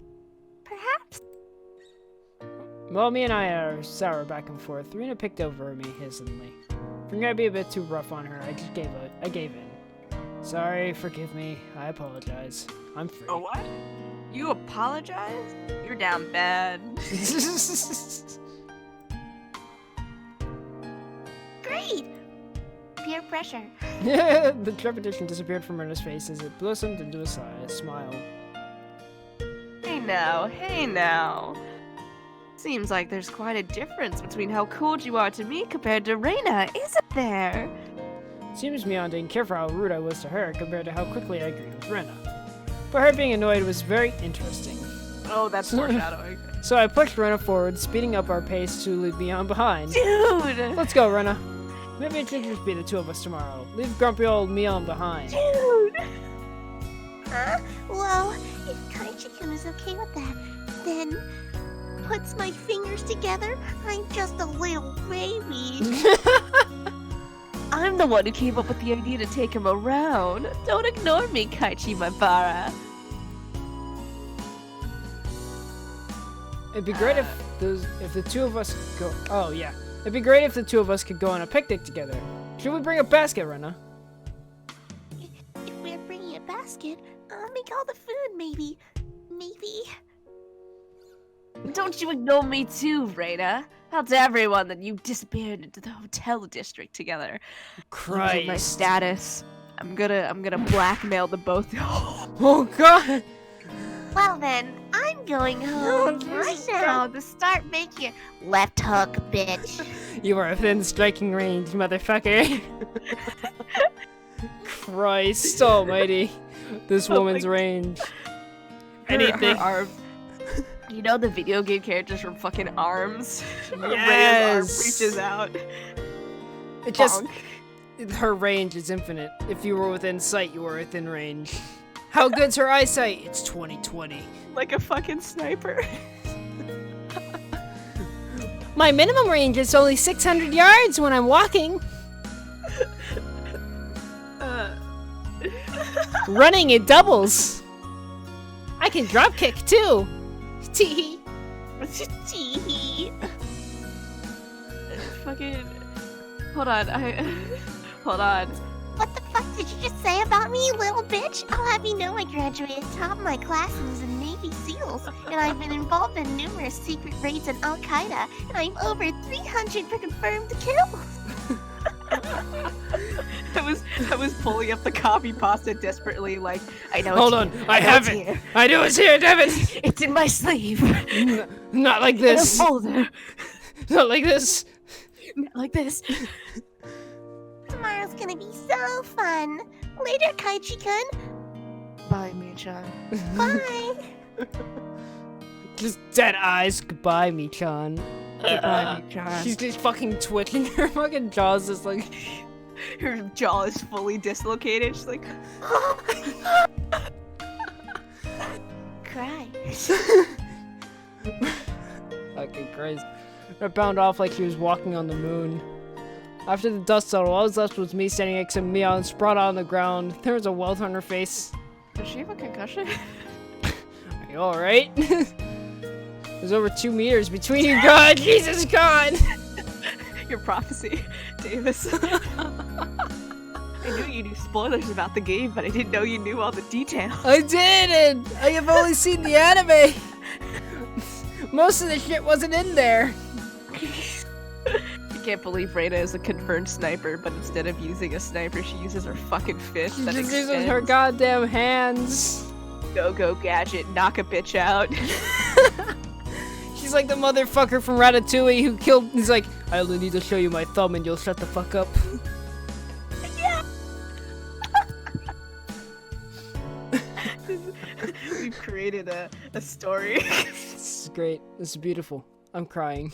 Well, me and I are sour back and forth. Rena picked over me hesitantly. If I'm gonna be a bit too rough on her, I gave in. Sorry, forgive me. I apologize. I'm free. Oh, what? You apologize? You're down bad. Great! Peer pressure. The trepidation disappeared from Rena's face as it blossomed into a smile. Hey hey now. Seems like there's quite a difference between how cold you are to me compared to Reina, isn't there? Seems Mion didn't care for how rude I was to her compared to how quickly I agreed with Rena. But her being annoyed was very interesting. Oh, that's foreshadowing. So I pushed Rena forward, speeding up our pace to leave Mion behind. Dude! Let's go, Rena. Maybe it should just be the two of us tomorrow. Leave grumpy old Mion behind. Dude! Well, if Kaichi-kun is okay with that, then puts my fingers together, I'm just a little baby. I'm the one who came up with the idea to take him around. Don't ignore me, Kaichi Maibara. It'd be great if the two of us go. Oh yeah, it'd be great if the two of us could go on a picnic together. Should we bring a basket, Rena? If we're bringing a basket, I'll make all the food, maybe. Don't you ignore me too, Reina. Tell to everyone that you disappeared into the hotel district together. Christ. Look at my status. I'm gonna blackmail the both. Oh God. Well then, I'm going home right now to start making left hook, bitch. You are within striking range, motherfucker. Christ almighty. This woman's range. Anything. Her arm. You know the video game characters from fucking Arms? Yes. Reina's arm reaches out. It just. Bonk. Her range is infinite. If you were within sight, you were within range. How good's her eyesight? It's 20/20. Like a fucking sniper. My minimum range is only 600 yards when I'm walking. Running it doubles. I can drop kick too. Tee. Fucking. Hold on. Hold on. What the fuck did you just say about me, little bitch? I'll have you know I graduated top of my class and was in Navy SEALs, and I've been involved in numerous secret raids in Al-Qaeda, and I'm over 300 for confirmed kills. I was pulling up the copy pasta desperately, like, I know Hold it's on, here. I know have it's it. here. I know it's here, damn it. It's in my sleeve. Not like In a this. folder. Not like this. Not like this. Tomorrow's gonna be so fun. Later, Kaichi-kun. Bye, Michan. Bye. Just dead eyes. Goodbye, Michan. Goodbye, Michan. She's just fucking twitching. Her fucking jaw's just like. Her jaw is fully dislocated. She's like, Cry. Fucking Christ. I bound off like she was walking on the moon. After the dust settled, all that was left was me standing next to Mion, sprawled out on the ground. There was a welt on her face. does she have a concussion? Are you alright? There's over 2 meters between you, God! Jesus, God! Your prophecy, Davis. I knew you knew spoilers about the game, but I didn't know you knew all the details. I didn't! I have only seen the anime! Most of the shit wasn't in there. I can't believe Reina is a confirmed sniper, but instead of using a sniper, she uses her fucking fist. She that just uses extends. her goddamn hands. Go gadget, knock a bitch out. She's like the motherfucker from Ratatouille who killed. He's like, I only need to show you my thumb and you'll shut the fuck up. Yeah. We've created a story. This is great. This is beautiful. I'm crying.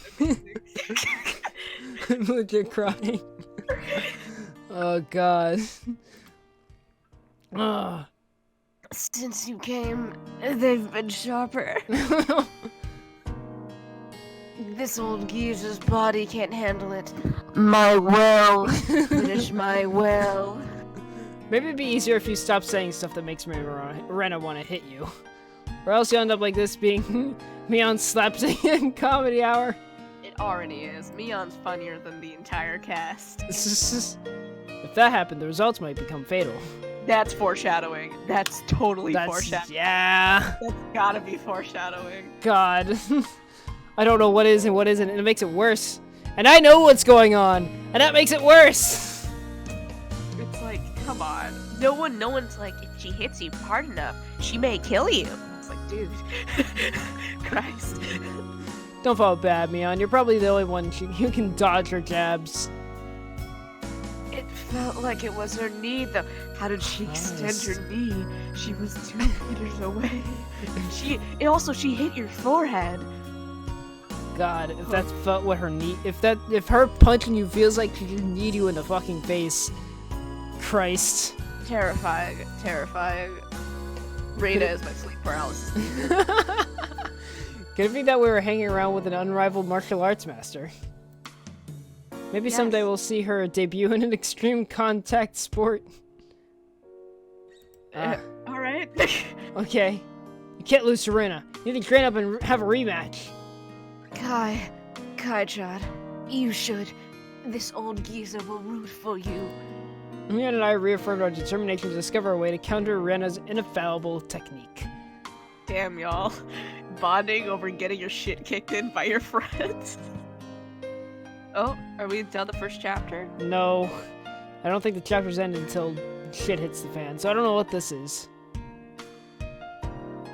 I'm legit crying. Oh God. Ah. Since you came, they've been sharper. This old geezer's body can't handle it. My will. Finish my will. Maybe it'd be easier if you stopped saying stuff that makes Rena want to hit you. Or else you'll end up like this being Mion's slapstick comedy hour. It already is. Mion's funnier than the entire cast. If that happened, the results might become fatal. That's foreshadowing. That's totally foreshadowing. Yeah. That's gotta be foreshadowing. God. I don't know what is and what isn't, and it makes it worse. And I know what's going on, and that makes it worse. It's like, come on. No one's like, if she hits you hard enough, she may kill you. It's like, Dude. Christ. Don't feel bad, Mion. You're probably the only one who can dodge her jabs. It felt like it was her knee, though. How did she extend her knee? She was 2 meters away. She hit your forehead. God, if that felt what her knee, if her punching you feels like she just kneed you in the fucking face, Christ. Terrifying. Rada is my sleep paralysis. Could it be that we were hanging around with an unrivaled martial arts master? Maybe someday we'll see her debut in an extreme contact sport. Alright. Okay. You can't lose to Rena. You need to train up and have a rematch. Kai-chan, you should. This old geezer will root for you. Mion and I reaffirmed our determination to discover a way to counter Rena's infallible technique. Damn, y'all. Bonding over getting your shit kicked in by your friends. Oh, are we done the first chapter? No. I don't think the chapter's ended until shit hits the fan, so I don't know what this is.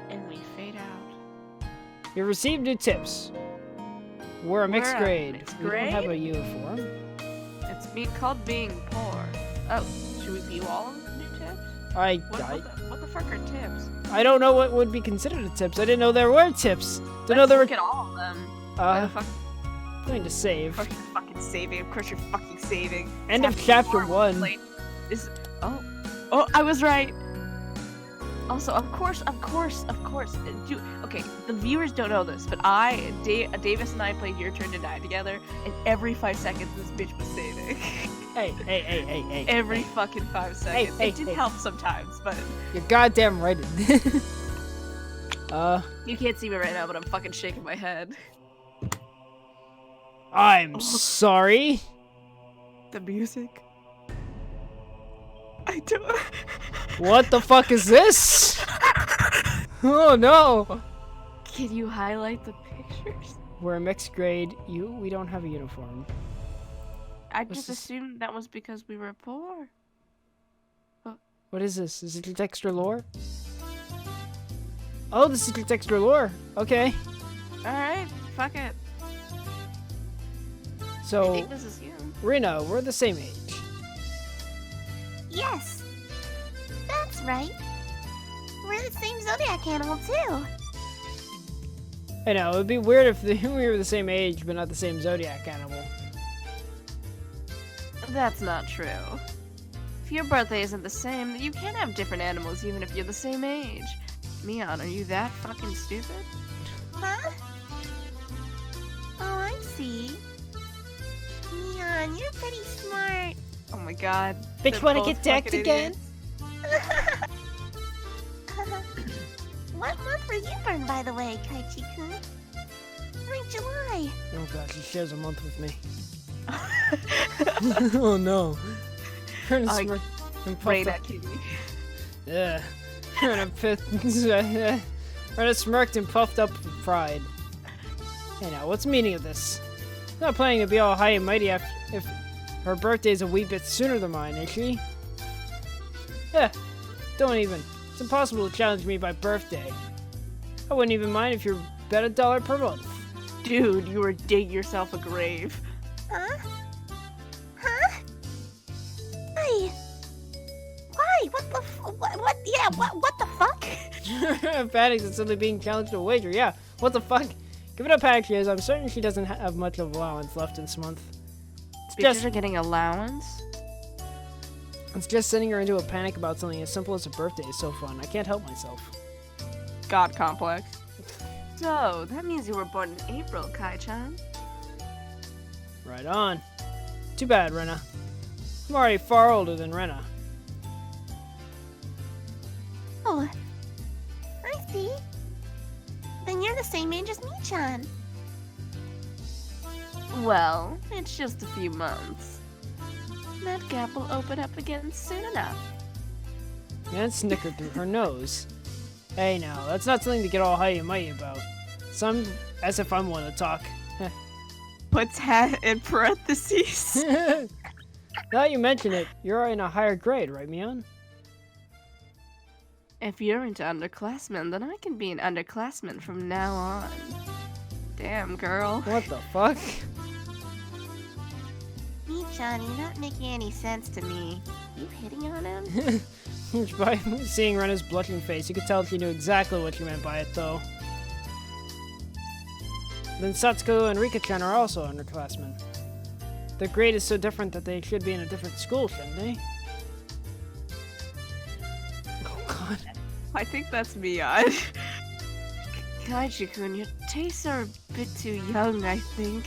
And we fade out. You received new tips. We're a mixed grade. We don't have a grade? uniform. It's called being poor. Oh, should we view all of the new tips? What the fuck are tips? I don't know what would be considered a tips. I didn't know there were tips. Didn't know there were. Look at all of them. Going to save. Of course you're fucking saving. Of course you're fucking saving. End of chapter 1. I was right. Also, of course. Okay, the viewers don't know this, but Davis and I played Your Turn to Die together, and every 5 seconds this bitch was saving. Hey. Every fucking 5 seconds. It did help sometimes, but You're goddamn right. you can't see me right now, but I'm fucking shaking my head. I'm sorry. The music. I don't. What the fuck is this? Oh no. Can you highlight the pictures? We're a mixed grade. We don't have a uniform. I What's just this? assumed that was because we were poor. What is this? Is it just extra lore? Oh, this is just extra lore. Okay. Alright, fuck it. I So, think this is you. Rena, we're the same age. Yes, that's right. We're the same zodiac animal too. I know, it would be weird if we were the same age, but not the same zodiac animal. That's not true. If your birthday isn't the same, then you can't have different animals even if you're the same age. Mion, are you that fucking stupid? Huh? Oh, I see. Neon, you're pretty smart. Oh my god. Bitch, They're wanna both get decked fucking again? idiots. What month were you born, by the way, Kaichi-kun? Like July. Oh god, she shares a month with me. Oh no. Rena I- smirked and puffed Rain up. at Kitty. Yeah. Rena smirked and puffed up with pride. Hey now, what's the meaning of this? She's not planning to be all high and mighty if her birthday's a wee bit sooner than mine, is she? Yeah, don't even. It's impossible to challenge me by birthday. I wouldn't even mind if you bet $1 per month. Dude, you were digging yourself a grave. Huh? Huh? Why? Why? What the what? Yeah, what the fuck? Panics is suddenly being challenged to a wager. Yeah, what the fuck? Give it up, Patrick, as I'm certain she doesn't have much of allowance left this month. Bitches are getting allowance? It's just sending her into a panic about something as simple as a birthday is so fun. I can't help myself. God complex. So, that means you were born in April, Kai-chan. Right on. Too bad, Rena. I'm already far older than Rena. Oh, I see. Then you're the same age as me-chan. Well, it's just a few months. That gap will open up again soon enough. Man snickered through her nose. Hey now, that's not something to get all high and mighty about. Some, as if I'm one to talk. Puts hat in parentheses. Now you mention it, you're in a higher grade, right, Mion? If you're into underclassmen, then I can be an underclassman from now on. Damn, girl. What the fuck? Me, John, you're not making any sense to me. You hitting on him? By seeing Rena's blushing face, you could tell she knew exactly what you meant by it, though. Then Satsuko and Rika-chan are also underclassmen. Their grade is so different that they should be in a different school, shouldn't they? Oh god. I think that's Mion. Kaiji-kun, your tastes are a bit too young, I think.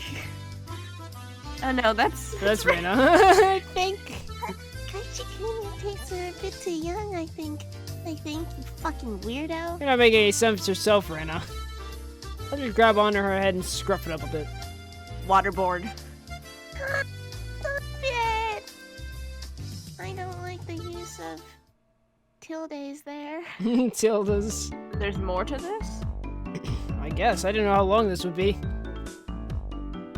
Oh no, that's Rena. I think. Kaiji-kun, your tastes are a bit too young, I think. You fucking weirdo. You're not making any sense yourself, Rena. I'll just grab onto her head and scruff it up a bit. waterboard. Stop it! I don't like the use of tildes there. Tildas. There's more to this? I guess. I didn't know how long this would be.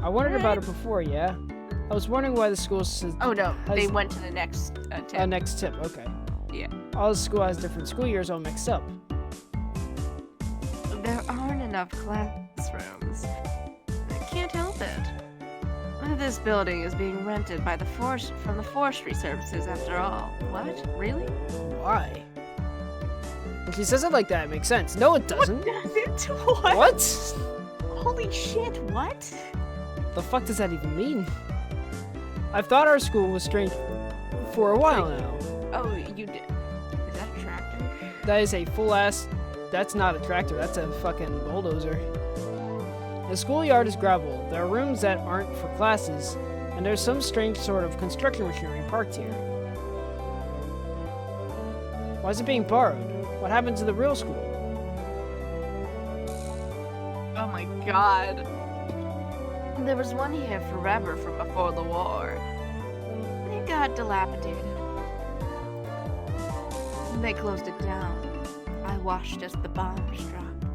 I wondered about it before, yeah. I was wondering why the school says... Oh no, they went to the next tip. Next tip, okay. Yeah. All the school has different school years all mixed up. There aren't enough classrooms. I can't help it. This building is being rented by the from the forestry services after all. What? Really? Why? When she says it like that, it makes sense. No, it doesn't. What? What? Holy shit, what? The fuck does that even mean? I've thought our school was strange for a while now. Oh, you did. Is that a tractor? That is a full-ass... That's not a tractor, that's a fucking bulldozer. The schoolyard is gravel. There are rooms that aren't for classes, and there's some strange sort of construction machinery parked here. Why is it being borrowed? What happened to the real school? Oh my god. There was one here forever from before the war. It got dilapidated. They closed it down. I watched as the bombs dropped.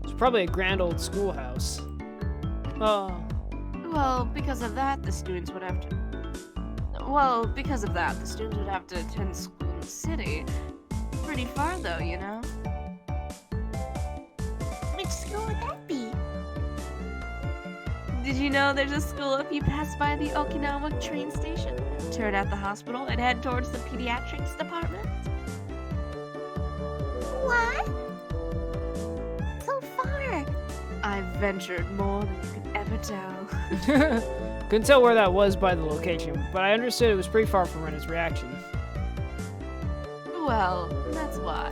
It's probably a grand old schoolhouse. Oh. Well, because of that, the students would have to... Well, because of that, the students would have to attend school in the city. Pretty far, though, you know? Which school would that be? Did you know there's a school if you pass by the Okinawa train station? Turn out the hospital and head towards the pediatrics department? What? So far. I've ventured more than you could ever tell. Couldn't tell where that was by the location, but I understood it was pretty far from Rena's reaction. Well, that's why.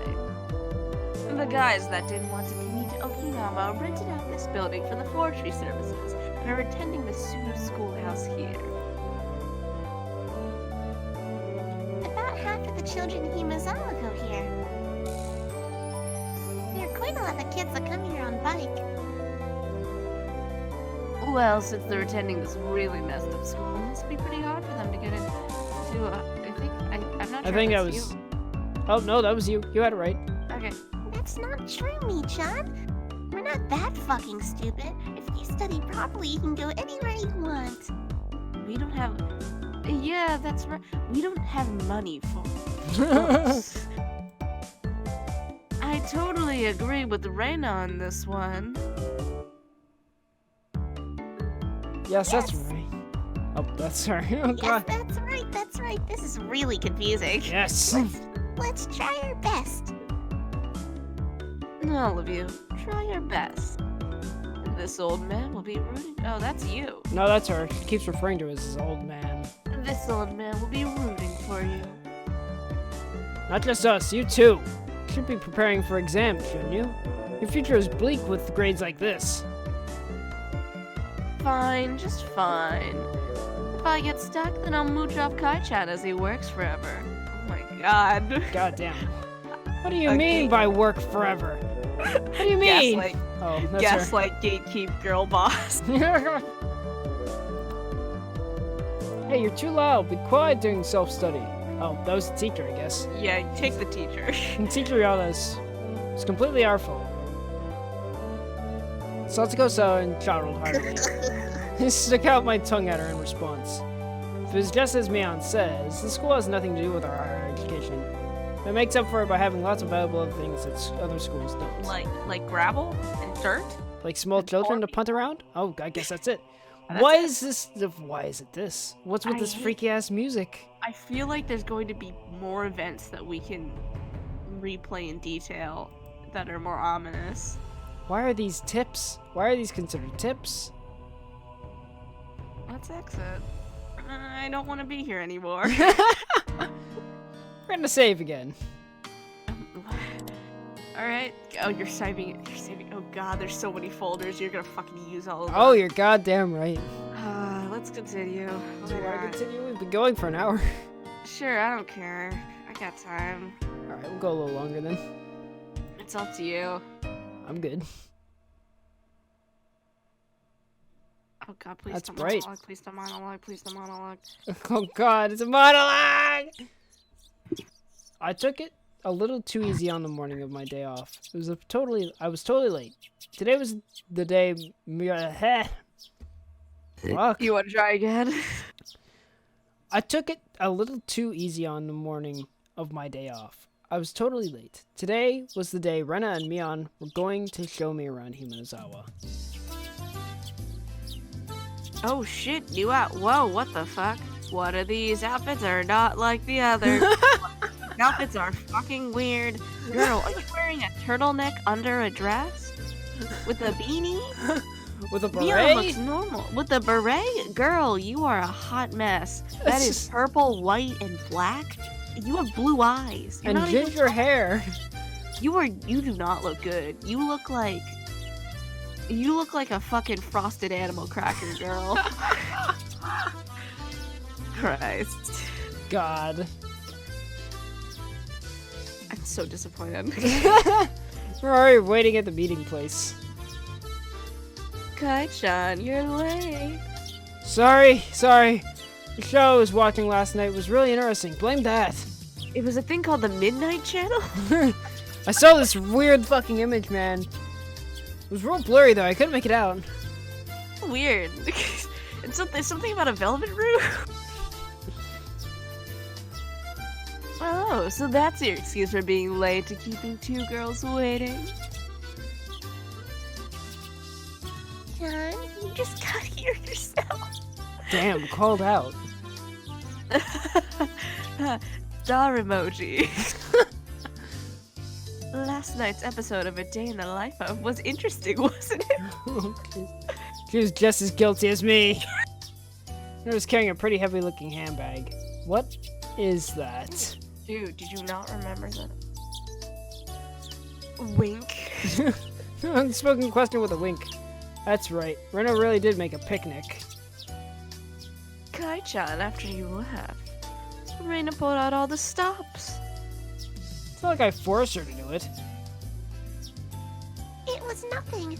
The guys that didn't want to commute to Okinawa rented out this building for the forestry services and are attending the pseudo schoolhouse here. About half of the children in Himazawa go here. There are quite a lot of kids that come here on bike. Well, since they're attending this really messed up school, it must be pretty hard for them to get into. I'm not sure. I think if I it's was. you. Oh no, that was you. You had it right. Okay. That's not true, Michan. We're not that fucking stupid. If you study properly, you can go anywhere you want. We don't have. Yeah, that's right. We don't have money for books. I totally agree with Reina on this one. Yes, that's right. Oh, that's right. Oh Yes, god. that's right. This is really confusing. Yes. Let's try our best. All of you, try your best. This old man will be rooting. Oh, that's you. No, that's her. She keeps referring to us as old man. This old man will be rooting for you. Not just us, you too. You should be preparing for exams, shouldn't you? Your future is bleak with grades like this. Fine, just fine. If I get stuck, then I'll mooch off Kai-chan as he works forever. Oh my god. God damn. What do you Okay. mean by work forever? What do you mean? Gaslight, Oh, that's gaslight gatekeep girl boss. her. Hey, you're too loud. Be quiet during self-study. Oh, that was the teacher, I guess. Yeah, take the teacher. And teacher yelled at us. It's completely our fault. Satsuko saw and chortled heartily. I stuck out my tongue at her in response. If it's just as Mion says, the school has nothing to do with our higher education. It makes up for it by having lots of valuable other things that other schools don't. Like gravel and dirt? Like small and children to pork? punt around? Oh, I guess that's it. That's Why it. is this? Why is it this? What's with I this hate- freaky ass music? I feel like there's going to be more events that we can replay in detail that are more ominous. Why are these tips? Why are these considered tips? Let's exit. I don't want to be here anymore. We're gonna save again. Alright. Oh, you're saving. You're saving. Oh god, there's so many folders. You're gonna fucking use all of them. Oh, you're goddamn right. Let's continue. Do Why you want to not? continue? We've been going for an hour. Sure, I don't care. I got time. Alright, we'll go a little longer then. It's up to you. I'm good. Oh god, please That's don't bright. monologue. Please don't monologue. Please don't monologue. Oh god, it's a monologue! I took it a little too easy on the morning of my day off. I was totally late. Today was the day. Fuck. You want to try again? I took it a little too easy on the morning of my day off. I was totally late. Today was the day Rena and Mion were going to show me around Himanozawa. Oh shit, new out. Whoa, what the fuck? One of these outfits are not like the other. These outfits are fucking weird. Girl, are you wearing a turtleneck under a dress? With a beanie? With a Mia looks beret? normal. With a beret? Girl, you are a hot mess. That That's is just- purple, white, and black. You have blue eyes. You're And not even- ginger hair. You do not look good. You look like a fucking frosted animal cracker, girl. Christ. God. I'm so disappointed. We're already waiting at the meeting place. Kai-chan, you're late. Sorry. The show I was watching last night was really interesting. Blame that. It was a thing called the Midnight Channel? I saw this weird fucking image, man. It was real blurry though. I couldn't make it out. Weird. There's something about a velvet room. Oh, so that's your excuse for being late to keeping two girls waiting? John, you just got here yourself. Damn, called out. Star emoji. Last night's episode of A Day in the Life of was interesting, wasn't it? She was just as guilty as me. I was carrying a pretty heavy-looking handbag. What is that? Dude, did you not remember that? Wink. Unspoken question with a wink. That's right. Rena really did make a picnic. Kai-chan, after you left, Reina pulled out all the stops. It's not like I forced her to do it. It was nothing.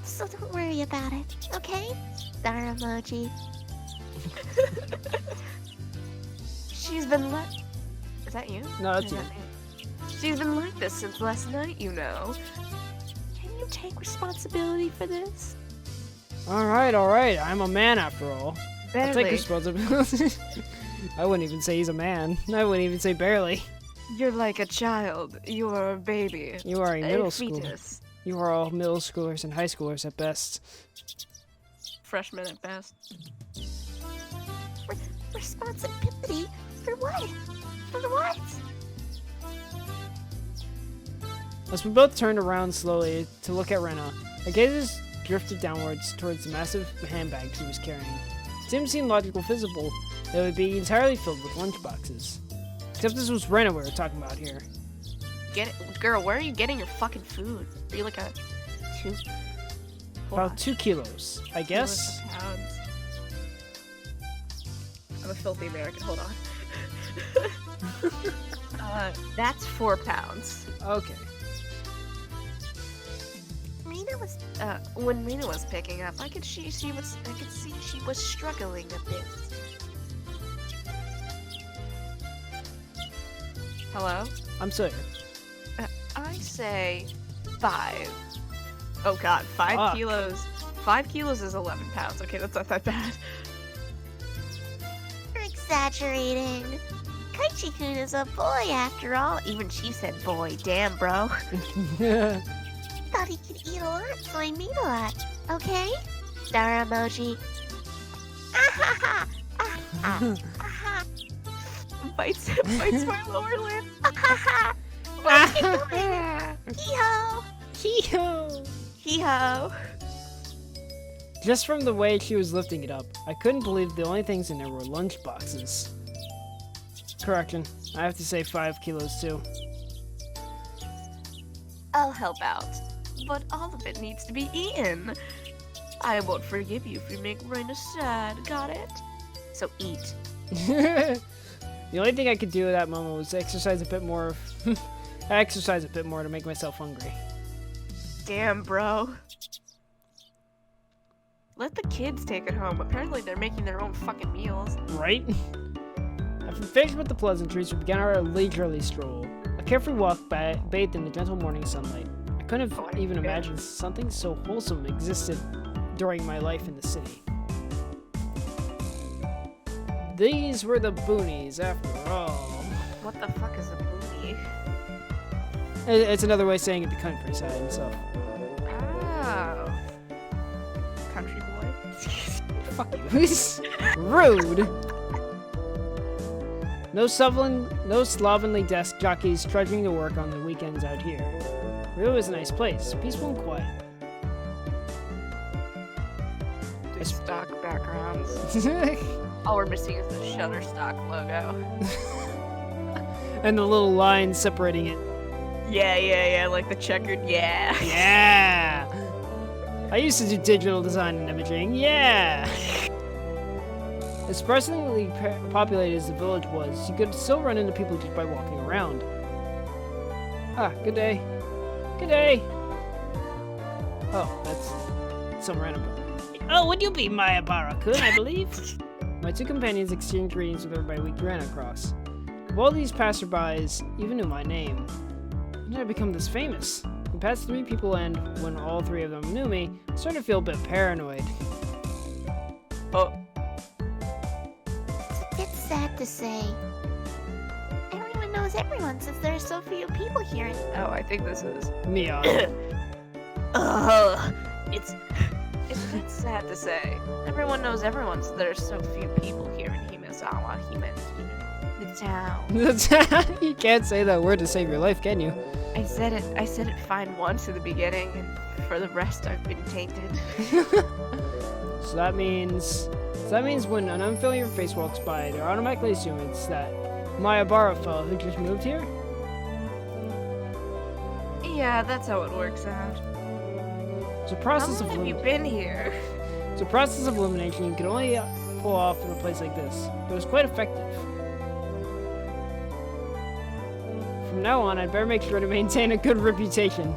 So don't worry about it, okay? Star emoji. She's been Is that you? No, that's Or is you. that me? She's been like this since last night, you know. Can you take responsibility for this? Alright. I'm a man after all. I'll take Barely. responsibility. I wouldn't even say he's a man. I wouldn't even say barely. You're like a child. You are a baby. You are a middle schooler. fetus. You are all middle schoolers and high schoolers at best. Freshman at best. Responsibility? For what? For what? As we both turned around slowly to look at Rena, our gazes drifted downwards towards the massive handbag she was carrying. It didn't seem logical feasible that it would be entirely filled with lunchboxes. Except this was Rena we were talking about here. Get it, girl. Where are you getting your fucking food? Are you like a two? Hold on. About 2 kilos, I guess. Kilos, pounds. I'm a filthy American. Hold on. That's 4 pounds. Okay. Rena was. When Rena was picking up, I could see she was struggling a bit. Hello? I'm Sawyer. I say 5. Oh god, 5 Fuck. kilos. 5 kilos is 11 pounds. Okay, that's not that bad. You're exaggerating. Kaichi-kun is a boy after all. Even she said boy. Damn, bro. Thought he could eat a lot, so I made a lot. Okay? Star emoji. Ahaha! Ahaha! Bites my lower lip. Ahaha! Let's get going! Hee-ho! Hee-ho! Hee-ho. Just from the way she was lifting it up, I couldn't believe the only things in there were lunch boxes. Correction, I have to say 5 kilos too. I'll help out, but all of it needs to be eaten. I won't forgive you if you make Raina sad, got it? So eat. The only thing I could do at that moment was exercise a bit more. Exercise a bit more to make myself hungry. Damn, bro. Let the kids take it home. Apparently they're making their own fucking meals. Right? After finished with the pleasantries, we began our leisurely stroll. A carefree walk bathed in the gentle morning sunlight. I couldn't have even imagined something so wholesome existed during my life in the city. These were the boonies, after all. What the fuck is a booty? It's another way of saying it, the countryside and stuff. Oh. Country boy? Fuck you. Rude! No slovenly desk jockeys trudging to work on the weekends out here. Rio is a nice place, peaceful and quiet. The stock backgrounds. All we're missing is the Shutterstock logo. And the little line separating it. Yeah, like the checkered, yeah. Yeah! I used to do digital design and imaging, yeah! As sparsely populated as the village was, you could still run into people just by walking around. Ah, good day. Good day! Oh, that's some random... Oh, would you be Mayabara-kun, I believe? My two companions exchanged greetings with everybody we ran across. Of all these passerbys, even knew my name. When did I become this famous? We passed 3 people, and when all 3 of them knew me, I started to feel a bit paranoid. Oh. It's sad to say. Everyone knows everyone since there are so few people here. Oh, I think this is... Mia. Ugh. It's a bit sad to say. Everyone knows everyone, so there are so few people here in Himezawa. The town. You can't say that word to save your life, can you? I said it fine once at the beginning, and for the rest I've been tainted. So that means when an unfamiliar face walks by, they automatically assume it's that Mayabara fellow who just moved here? Yeah, that's how it works out. It's a process How of long have you been here? It's a process of elimination you can only pull off in a place like this, but it was quite effective. From now on, I'd better make sure to maintain a good reputation.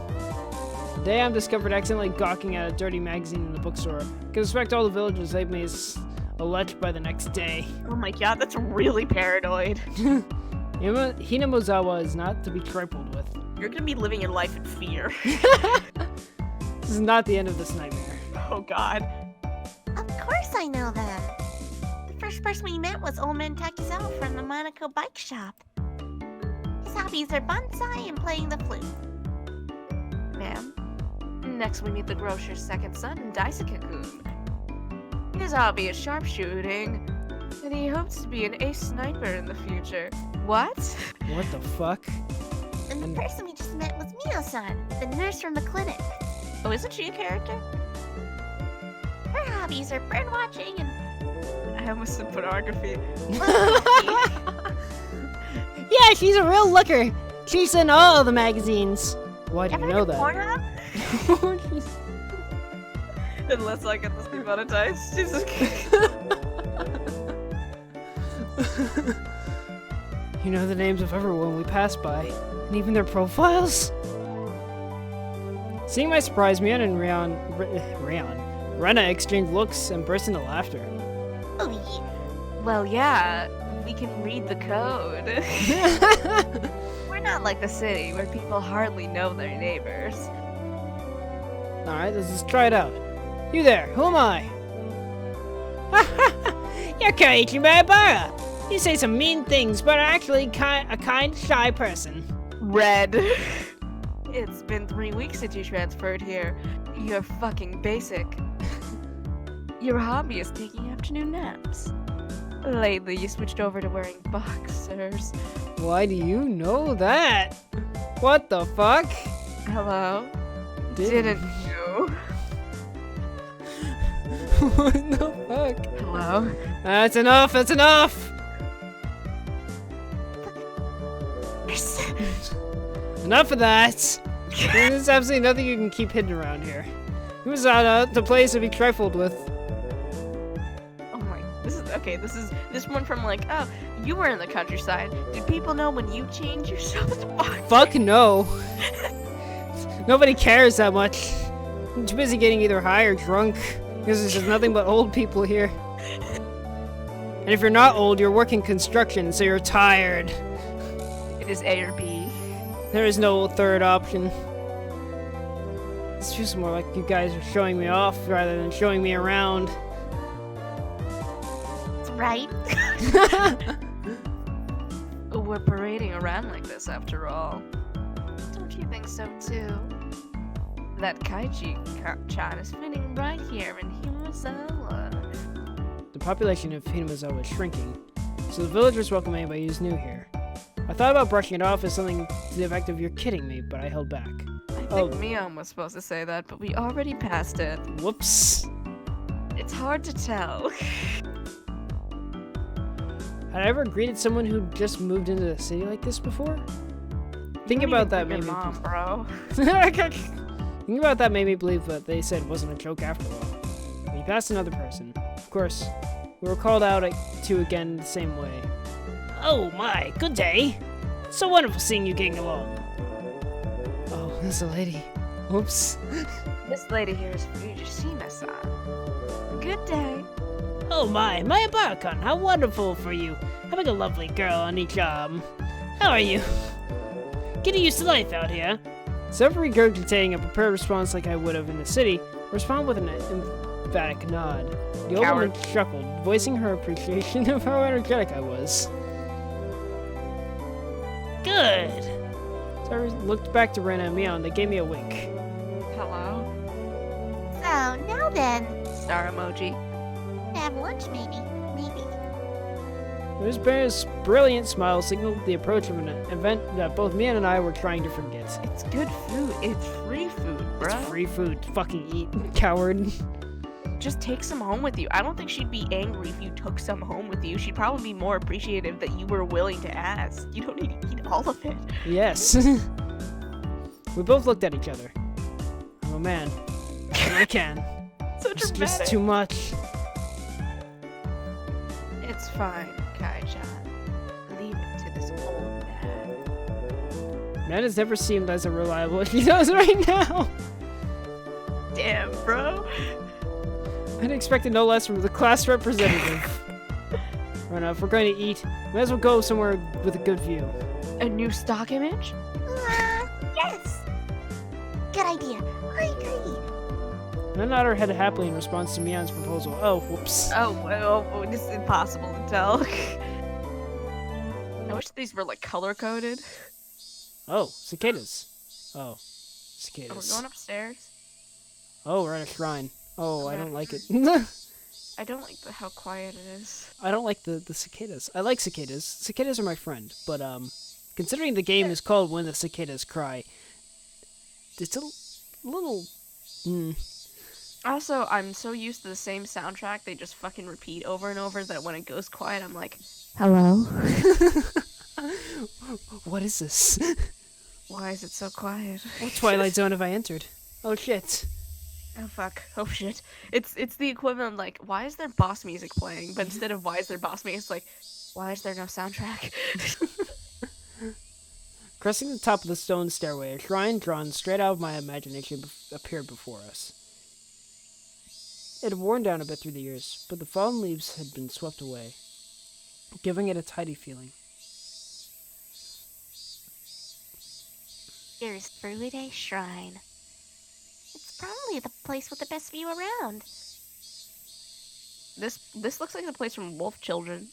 Today I'm discovered accidentally gawking at a dirty magazine in the bookstore. I can expect all the villagers leave me as a lech by the next day. Oh my god, that's really paranoid. Hinamozawa is not to be trifled with. You're gonna be living your life in fear. This is not the end of this nightmare. Oh god. Of course I know them. The first person we met was old man Takizawa from the Monaco bike shop. His hobbies are bonsai and playing the flute. Ma'am. Next we meet the grocer's second son, Daisuke-kun. His hobby is sharpshooting, and he hopes to be an ace sniper in the future. What? What the fuck? And the person we just met was Mio-san, the nurse from the clinic. Oh, isn't she a character? Her hobbies are bird watching and... I almost said pornography. Yeah, she's a real looker. She's in all the magazines. Why do you know that? Pornhub? Unless I get this demonetized. Jesus You know the names of everyone we pass by, and even their profiles? Seeing my surprise, Mian and Rena exchanged looks and burst into laughter. Oh, yeah. Well, yeah, we can read the code. We're not like the city where people hardly know their neighbors. Alright, let's just try it out. You there, who am I? You're Koichi Mayabara! You say some mean things, but are actually a kind, shy person. Red. It's been 3 weeks since you transferred here. You're fucking basic. Your hobby is taking afternoon naps. Lately, you switched over to wearing boxers. Why do you know that? What the fuck? Hello? Didn't you? What the fuck? Hello? That's enough, that's enough! Enough of that! There's absolutely nothing you can keep hidden around here. It was the place to be trifled with. Oh my, this one from like, oh, you were in the countryside. Did people know when you changed yourself to boxers? Fuck no! Nobody cares that much. I'm too busy getting either high or drunk. Because there's just nothing but old people here. And if you're not old, you're working construction, so you're tired. It is A or B. There is no third option. It's just more like you guys are showing me off rather than showing me around. That's right. We're parading around like this after all. Don't you think so too? That Kaiji-chan is fitting right here in Himazawa. The population of Hinamazawa is shrinking, so the villagers welcome anybody who's new here. I thought about brushing it off as something to the effect of "you're kidding me," but I held back. I think Mion was supposed to say that, but we already passed it. Whoops. It's hard to tell. Had I ever greeted someone who just moved into the city like this before? Think about that, maybe. Mom, bro. Think about that made me believe what they said wasn't a joke after all. We passed another person. Of course, we were called out to again the same way. Oh my, good day. So wonderful seeing you getting along. Oh, that's a lady. Whoops. This lady here is Fujishima-san. Good day. Oh my Abara-kun, how wonderful for you. Having a lovely girl on each arm. How are you? Getting used to life out here. Instead of regurgitating a prepared response like I would have in the city, respond with an emphatic nod. The old woman chuckled, voicing her appreciation of how energetic I was. Good! So I looked back to Rena and Mion. They gave me a wink. Hello? So, now then, Star emoji. have lunch maybe. Miss Bear's brilliant smile signaled the approach of an event that both Mion and I were trying to forget. It's good food. It's free food, bro. It's free food. Fucking eat, coward. Just take some home with you. I don't think she'd be angry if you took some home with you. She'd probably be more appreciative that you were willing to ask. You don't need to eat all of it. Yes. We both looked at each other. Oh man. I can. So It's dramatic. just too much. It's fine, Kai-chan. Leave it to this old man. Man has never seemed as unreliable as he does right now. Damn, bro. I'd expected no less from the class representative. Right now, if we're going to eat, might as well go somewhere with a good view. A new stock image? Yes! Good idea. I agree. And I nodded her head happily in response to Mion's proposal. Oh, whoops. Oh, well, this is impossible to tell. I wish these were like color coded. Oh, cicadas. Oh, Are we cicadas. going upstairs? Oh, we're at a shrine. Oh, I don't like it. I don't like how quiet it is. I don't like the cicadas. I like cicadas. Cicadas are my friend, but considering the game is called When the Cicadas Cry, it's a little. Also, I'm so used to the same soundtrack they just fucking repeat over and over that when it goes quiet, I'm like, hello? What is this? Why is it so quiet? What Twilight Zone have I entered? Oh shit. Oh fuck. Oh shit. It's the equivalent of like, why is there boss music playing? But instead of why is there boss music, it's like, why is there no soundtrack? Crossing the top of the stone stairway, a shrine drawn straight out of my imagination appeared before us. It had worn down a bit through the years, but the fallen leaves had been swept away, giving it a tidy feeling. Here's Fruide Shrine. It's probably the place with the best view around. This looks like the place from Wolf Children.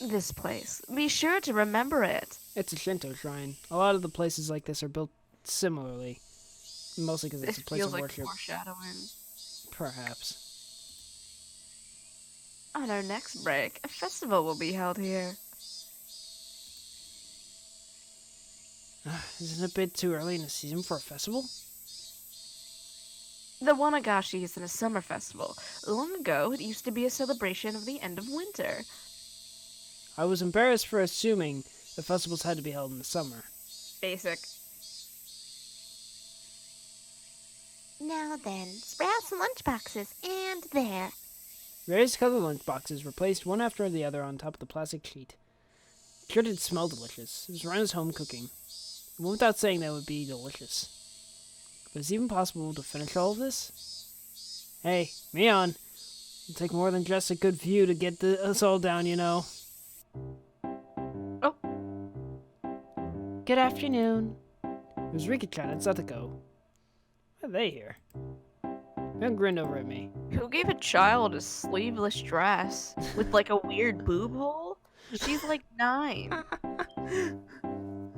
this place. Be sure to remember it. It's a Shinto shrine. A lot of the places like this are built similarly. Mostly because it's This a place feels of like worship. foreshadowing. Perhaps. On our next break, a festival will be held here. Isn't it a bit too early in the season for a festival? The Wanagashi is in a summer festival. Long ago, it used to be a celebration of the end of winter. I was embarrassed for assuming the festivals had to be held in the summer. Basic. Now then, spread out some lunchboxes, and there. Various colored lunch boxes were placed one after the other on top of the plastic sheet. Sure did smell delicious. It was Rena's home cooking. It went without saying that it would be delicious. But is it even possible to finish all of this? Hey, Mion. It'll take more than just a good view to get us all down, you know. Oh. Good afternoon. It was Rika-chan and Satoko. Why are they here? Mion grinned over at me. Who gave a child a sleeveless dress with like a weird boob hole? She's like 9.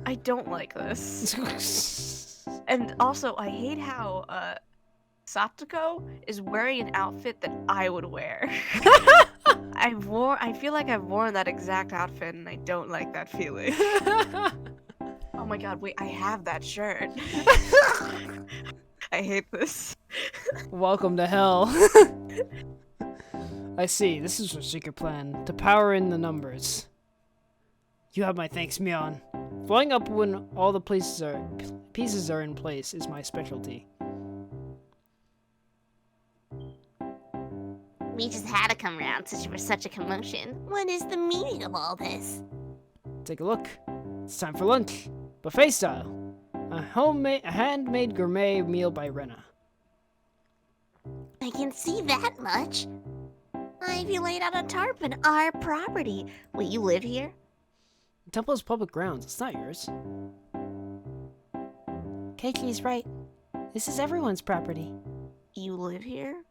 I don't like this. And also, I hate how Satoko is wearing an outfit that I would wear. I feel like I've worn that exact outfit, and I don't like that feeling. Oh my god, wait, I have that shirt. I hate this. Welcome to hell. I see, this is your secret plan, to power in the numbers. You have my thanks, Mion. Flying up when all the pieces are in place is my specialty. We just had to come round since you were such a commotion. What is the meaning of all this? Take a look. It's time for lunch. Buffet style. A handmade gourmet meal by Rena. I can see that much. I've you laid out a tarp on our property. Will you live here? The temple is public grounds. It's not yours. Keiichi's right. This is everyone's property. You live here?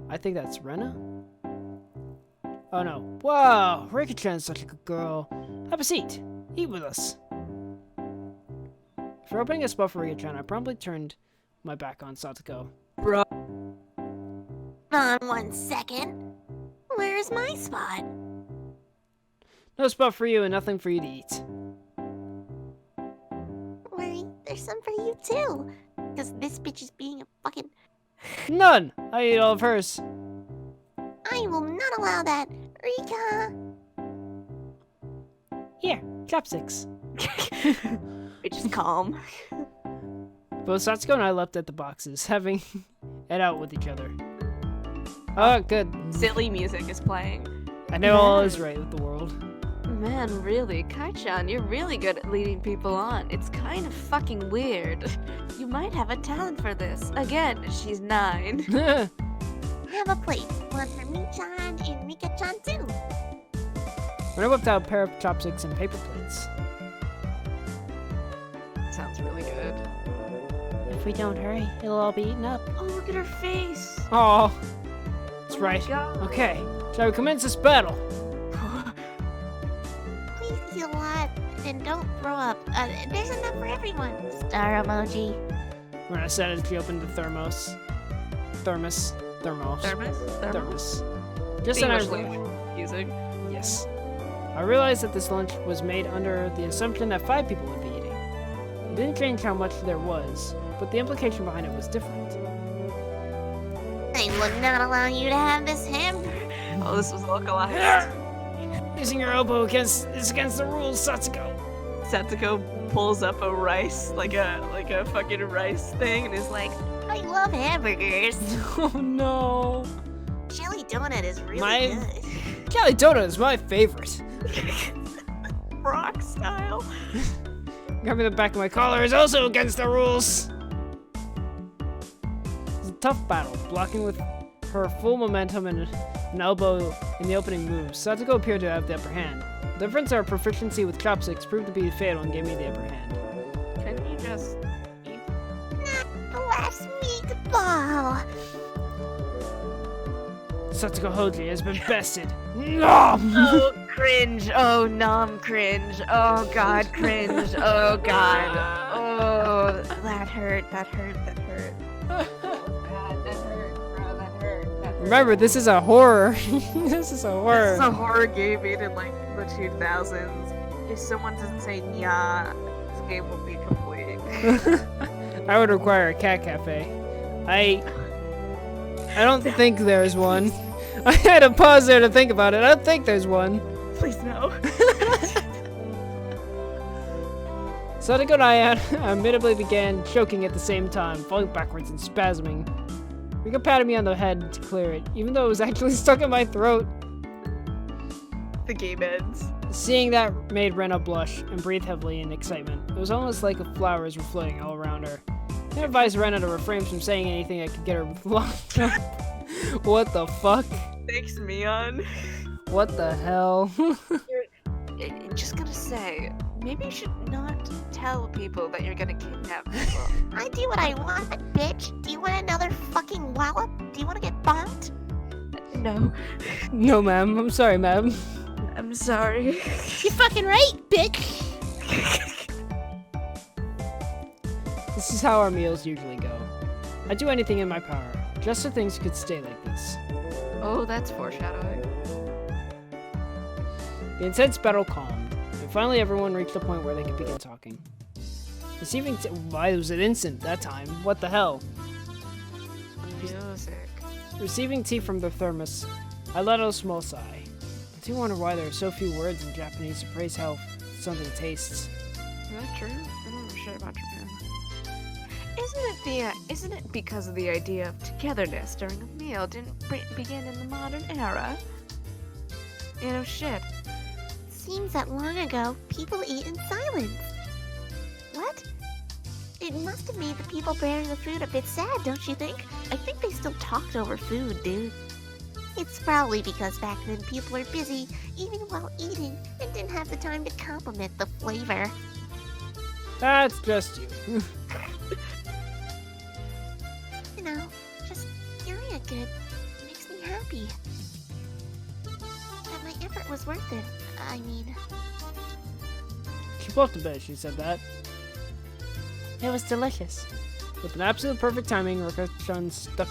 I think that's Rena. Oh no. Wow, Rika-chan's such a good girl. Have a seat. Eat with us. For opening a spot for Rika-chan, I promptly turned my back on Satoko. Bro. On 1 second. Where's my spot? No spot for you and nothing for you to eat. Worry, there's some for you too. Because this bitch is being a fucking... None! I ate all of hers. I will not allow that. Rika! Here, chopsticks. Which is calm. Both Satsuko and I leapt at the boxes, having it out with each other. Oh, good. Silly music is playing. I know all is right with the world. Man, really, Kai-chan, you're really good at leading people on. It's kind of fucking weird. You might have a talent for this. Again, she's 9. Have a plate. One for me-chan and Rika-chan too. When I whipped out a pair of chopsticks and paper plates. Sounds really good. If we don't hurry, it'll all be eaten up. Oh, look at her face. Oh, that's Oh my right. God. Okay, shall we commence this battle? Please eat a lot and don't throw up. There's enough for everyone. Star emoji. When I said as she opened the thermos. Thermos. Just then English I... language music. Yes. I realized that this lunch was made under the assumption that 5 people would be eating. It didn't change how much there was, but the implication behind it was different. I will not allow you to have this hamburger. Oh, this was localized. Using your elbow is against the rules, Satsuko. Satsuko pulls up a rice, like a fucking rice thing, and is like, I love hamburgers. Oh no. Chili donut is really My- good. Cali Donut is my favorite. rock style. Grabbing the back of my collar is also against the rules. It's a tough battle, blocking with her full momentum and an elbow in the opening moves. Satsuko appeared to have the upper hand. The difference in our proficiency with chopsticks proved to be fatal and gave me the upper hand. Can you just eat? Last meatball. Satsuko Hoji has been bested. Nom! Oh, cringe. Oh, nom, cringe. Oh, God, cringe. Oh, God. Oh, that hurt. That hurt. That hurt. Oh, God, that hurt, bro. That hurt. That hurt. Remember, this is a horror. This is a horror. This is a horror game made in like the 2000s. If someone doesn't say "nya," this game will be complete. I would require a cat cafe. I don't think there's one. I had to pause there to think about it. I don't think there's one. Please no. Sadako and I admittedly began choking at the same time, falling backwards and spasming. Rika patted me on the head to clear it, even though it was actually stuck in my throat. The game ends. Seeing that made Rena blush and breathe heavily in excitement. It was almost like flowers were floating all around her. I advised Rena to refrain from saying anything that could get her locked up. What the fuck? Thanks, Mion. What the hell? Just gonna say, maybe you should not tell people that you're gonna kidnap people. I do what I want, bitch. Do you want another fucking wallop? Do you want to get bonked? No, No, ma'am. I'm sorry, ma'am. I'm sorry. You fucking right, bitch. This is how our meals usually go. I'd do anything in my power, just so things could stay like this. Oh, that's foreshadowing. The intense battle calmed, and finally everyone reached a point where they could begin talking. Receiving why was it instant that time? What the hell? Music. Receiving tea from the thermos, I let out a small sigh. I do wonder why there are so few words in Japanese to praise how something tastes. Is that true? I don't know shit about Japan. Isn't it because of the idea of togetherness during a meal didn't begin in the modern era? You know, shit. Seems that long ago, people ate in silence. What? It must have made the people bearing the food a bit sad, don't you think? I think they still talked over food, dude. It's probably because back then people were busy eating while eating and didn't have the time to compliment the flavor. That's just you. You know, just hearing it good makes me happy. That my effort was worth it. I mean, She fluffed the bed, she said that. It was delicious. With an absolute perfect timing, Rika-chan stuck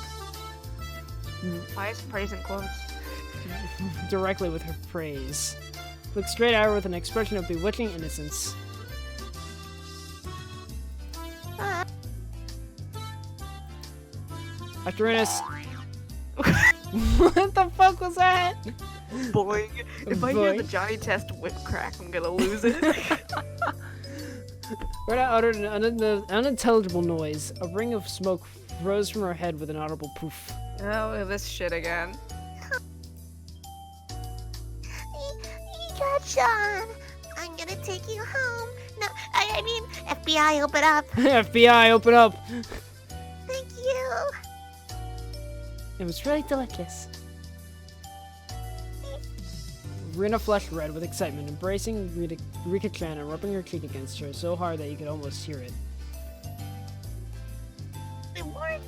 Why is praise in quotes? directly with her praise. Looked straight at her with an expression of bewitching innocence. After Ines... What the fuck was that? Boing. If I hear the Boing. Johnny Test whip crack, I'm gonna lose it. Rena uttered an unintelligible noise. A ring of smoke rose from her head with an audible poof. Oh, this shit again. Higurashi, I'm gonna take you home. No, I mean, FBI, open up. FBI, open up! Thank you. It was really delicious. Rena flushed red with excitement, embracing Rika-chan and rubbing her cheek against her so hard that you could almost hear it. More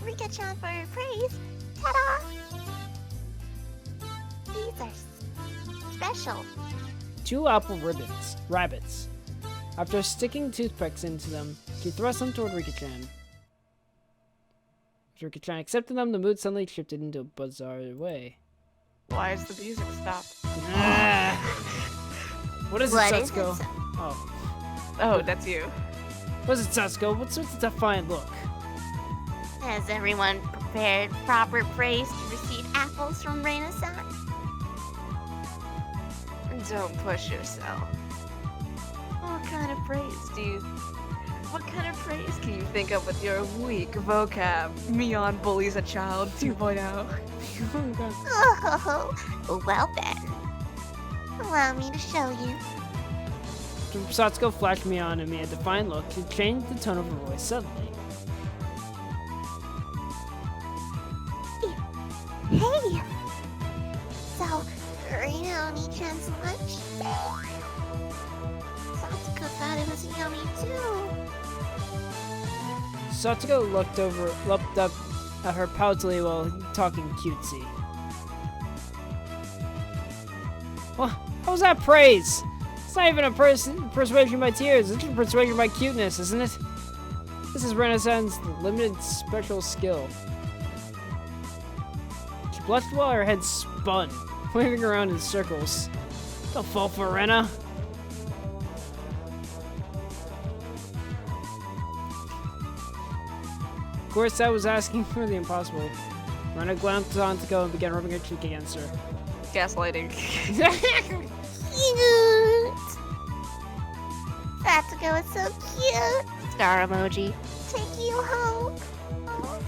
Rika-chan for her praise. Ta-da! These are special. 2 apple rabbits. After sticking toothpicks into them, she thrust them toward Rika-chan. As Rika-chan accepted them, the mood suddenly shifted into a bizarre way. Why is the music stopped? Ah. What is it, What is Satsuko? it? Oh. Oh, that's you. What is it, Satsuko? What's with the defiant look? Has everyone prepared proper praise to receive apples from Reina-san? Don't push yourself. What kind of praise can you think of with your weak vocab? Mion bullies a child 2.0. Oh, well then. Allow me to show you. Satsuko flashed me on and me a defiant look. She changed the tone of her voice suddenly. Hey! So, Reina Oni-chan's lunch? Satsuko thought it was yummy too. Satsuko looked up at her poutily while talking cutesy. Well, how was that praise? It's not even a persuasion by tears. It's a persuasion by cuteness, isn't it? This is Renaissance's limited special skill. She blushed while her head spun, waving around in circles. Don't fall for Rena. Of course, I was asking for the impossible. Rena glanced on to go and began rubbing her cheek against her. Gaslighting. Cute. Satsuko is so cute. Star emoji. Take you home. Oh.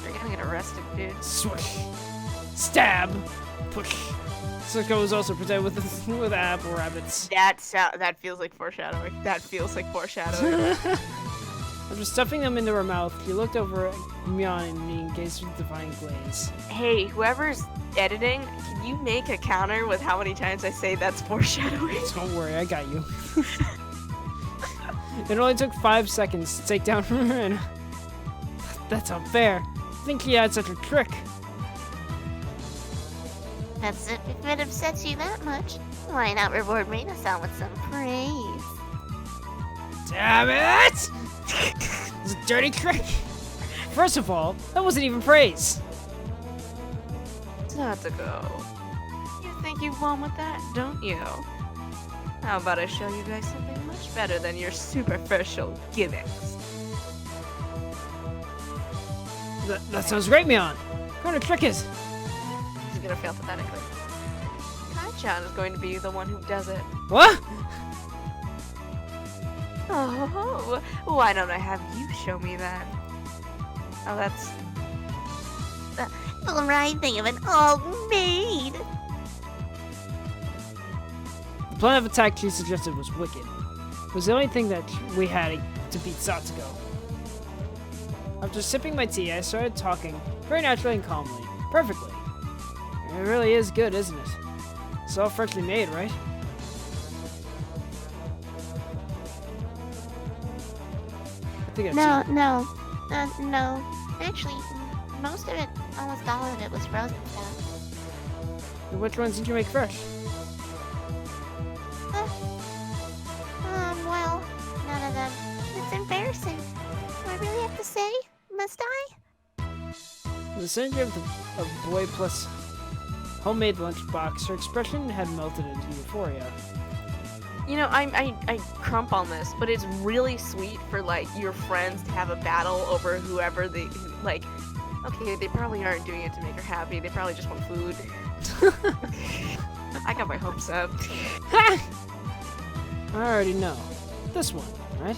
You're gonna get arrested, dude. Swish. Stab. Push. Sisco was also presented with apple rabbits. That feels like foreshadowing. That feels like foreshadowing. After stuffing them into her mouth, she looked over at Mion and me in case of defying glaze. Hey, whoever's editing, can you make a counter with how many times I say that's foreshadowing? Don't worry, I got you. It only took 5 seconds to take down Rena. That's unfair. I think he had such a trick. That's it. If it upsets you that much, why not reward Reina-san with some praise? Damn it! It's a dirty trick. First of all, that wasn't even praise. Satsuko, you think you've won with that, don't you? How about I show you guys something much better than your superficial gimmicks? That sounds great, Mion. What kind of trick is it? He's gonna fail pathetically. Kai-chan is going to be the one who does it. What? Oh, why don't I have you show me that? Oh, that's... The right thing of an old maid. The plan of attack she suggested was wicked. It was the only thing that we had to beat Satsuko. After sipping my tea, I started talking, very naturally and calmly. Perfectly. It really is good, isn't it? It's all freshly made, right? I think I've seen it. No. Actually, most of it, almost all of it, was frozen stuff. And which ones did you make fresh? Well, none of them. It's embarrassing. Do I really have to say? Must I? The synergy of the boy plus homemade lunchbox, her expression had melted into euphoria. You know, I crump on this, but it's really sweet for, like, your friends to have a battle over whoever they, like, okay, they probably aren't doing it to make her happy, they probably just want food. I got my hopes up. I already know. This one, right?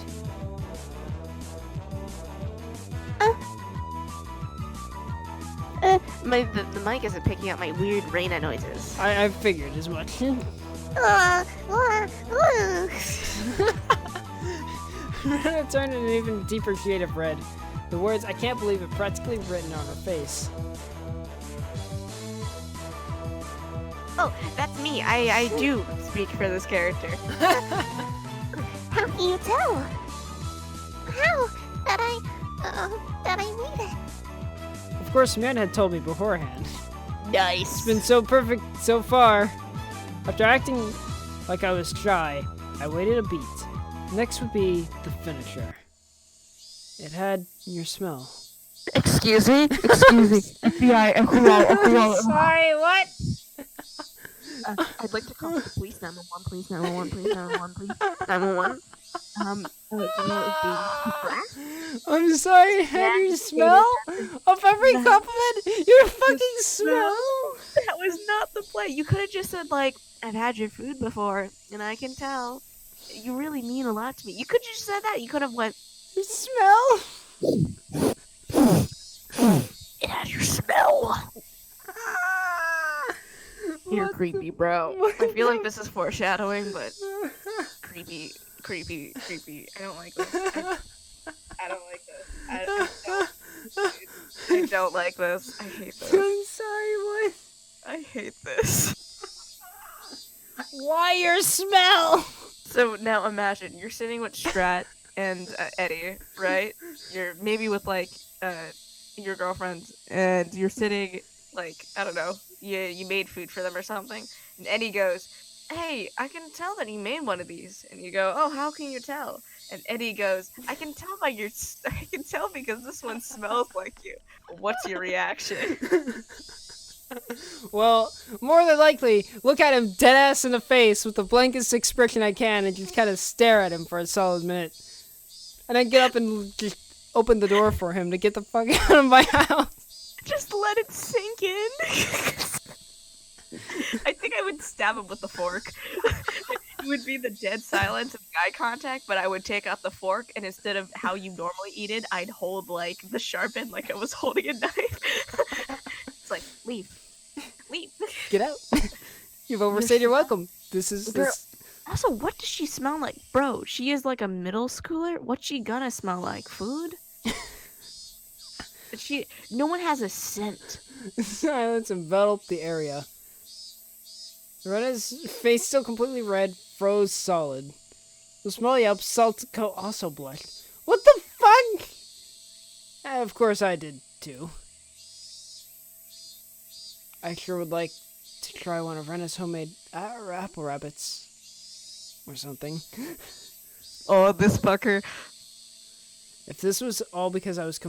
The mic isn't picking up my weird Reina noises. I figured as much. Rena turned an even deeper shade of red. The words "I can't believe it" practically written on her face. Oh, that's me. I do speak for this character. How can you tell? How? That I need it. Of course, Mion had told me beforehand. Nice. It's been so perfect so far. After acting like I was shy, I waited a beat. Next would be the finisher. It had your smell. Excuse me? Excuse me. FBI, Sorry, what? I'd like to call the police. 911, please. 911, please. 911, please. 911. Danielle is being harassed. I'm sorry, it had your smell? Of every compliment, your fucking smell? That was not the play. You could have just said, like, I've had your food before, and I can tell. You really mean a lot to me. You could have just said that. You could have went, Your smell? it had your smell. You're creepy, bro. I feel like this is foreshadowing, but creepy. I don't like this. I don't like this. I don't like this. I hate this. I'm sorry, what? I hate this. Why your smell? So now imagine you're sitting with Strat and Eddie, right? You're maybe with like your girlfriends, and you're sitting like, I don't know, you made food for them or something. And Eddie goes, "Hey, I can tell that you made one of these." And you go, "Oh, how can you tell?" And Eddie goes, "I can tell by I can tell because this one smells like you." What's your reaction? Well, more than likely, look at him dead ass in the face with the blankest expression I can and just kind of stare at him for a solid minute. And then get up and just open the door for him to get the fuck out of my house. Just let it sink in. I think I would stab him with the fork. It would be the dead silence of eye contact, but I would take out the fork, and instead of how you normally eat it, I'd hold like the sharp end like I was holding a knife. It's like, leave. Get out. You've overstayed your welcome. This is... Girl, also, what does she smell like? Bro, she is like a middle schooler? What's she gonna smell like? Food? No one has a scent. Silence enveloped the area. Rena's face, still completely red, froze solid. The smelly up Saltico also blushed. What the fuck? Of course I did too. I sure would like to try one of Rena's homemade apple rabbits. Or something. Oh, this fucker. If this was all because I was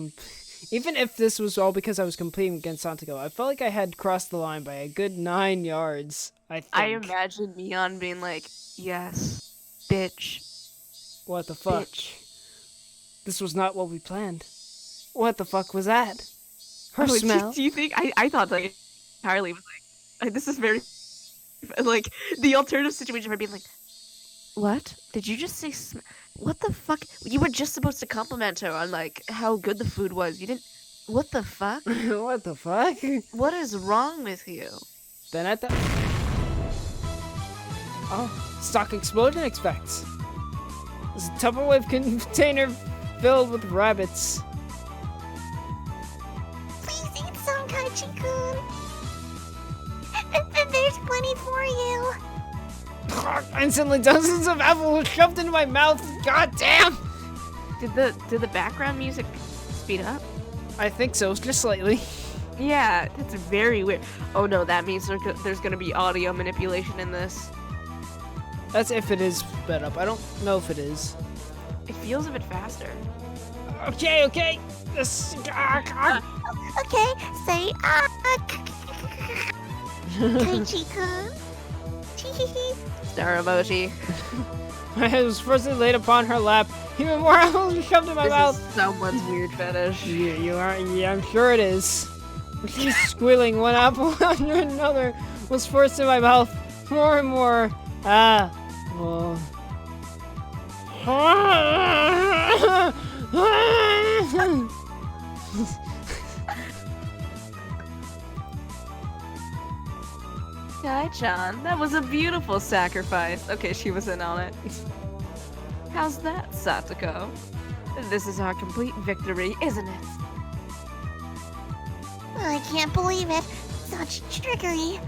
Even if this was all because I was competing against Santiago, I felt like I had crossed the line by a good 9 yards, I think. I imagine Mion being like, "Yes, bitch." What the fuck? Bitch. This was not what we planned. What the fuck was that? Her Oh, smell? Do you think? I thought like entirely was like, this is very like the alternative situation for being like, "What? Did you just say? What the fuck? You were just supposed to compliment her on like how good the food was. You didn't. What the fuck? What the fuck? What is wrong with you?" Then at the... Oh, stock explosion expects. There's a Tupperware container filled with rabbits. Please eat some, Kaichi-kun. There's plenty for you. Instantly, dozens of apples shoved into my mouth. God damn! Did the background music speed up? I think so, just slightly. Yeah, that's very weird. Oh no, that means there's gonna be audio manipulation in this. That's if it is sped up. I don't know if it is. It feels a bit faster. Okay. This... Okay, say Kaichi-kun. Star emoji. My head was firstly laid upon her lap. Even more apples were shoved in my mouth. This is someone's weird fetish. You are? Yeah, I'm sure it is. She's squealing. One apple after another was forced in my mouth. More and more. Ah. Well. Kai-chan, that was a beautiful sacrifice. Okay, she was in on it. How's that, Satoko? This is our complete victory, isn't it? I can't believe it. Such trickery.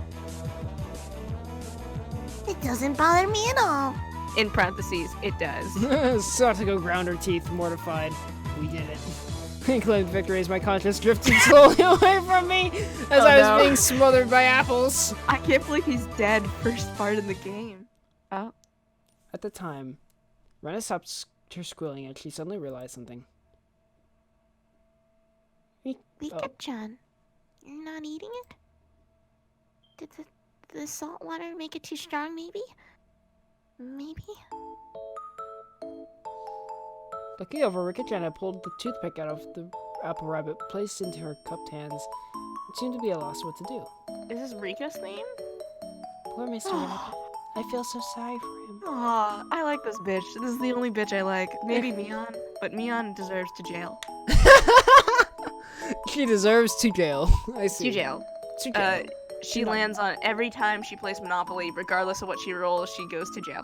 It doesn't bother me at all. In parentheses, it does. Satoko ground her teeth, mortified. We did it. He claimed victory as my conscience drifted slowly away from me as I was being smothered by apples. I can't believe he's dead first part in the game. Oh. At the time, Rena stopped her squealing and she suddenly realized something. Rika-chan, you're not eating it? Did the salt water make it too strong, maybe? Maybe? Looking over, Rika-chan had pulled the toothpick out of the apple rabbit, placed into her cupped hands, and seemed to be at a loss what to do. Is this Rika's name? Poor Mr. Rabbit. I feel so sorry for him. Aw, I like this bitch. This is the only bitch I like. Maybe Mion, but Mion deserves to jail. She deserves to jail. I see. To jail. To jail. She lands on every time she plays Monopoly, regardless of what she rolls, she goes to jail.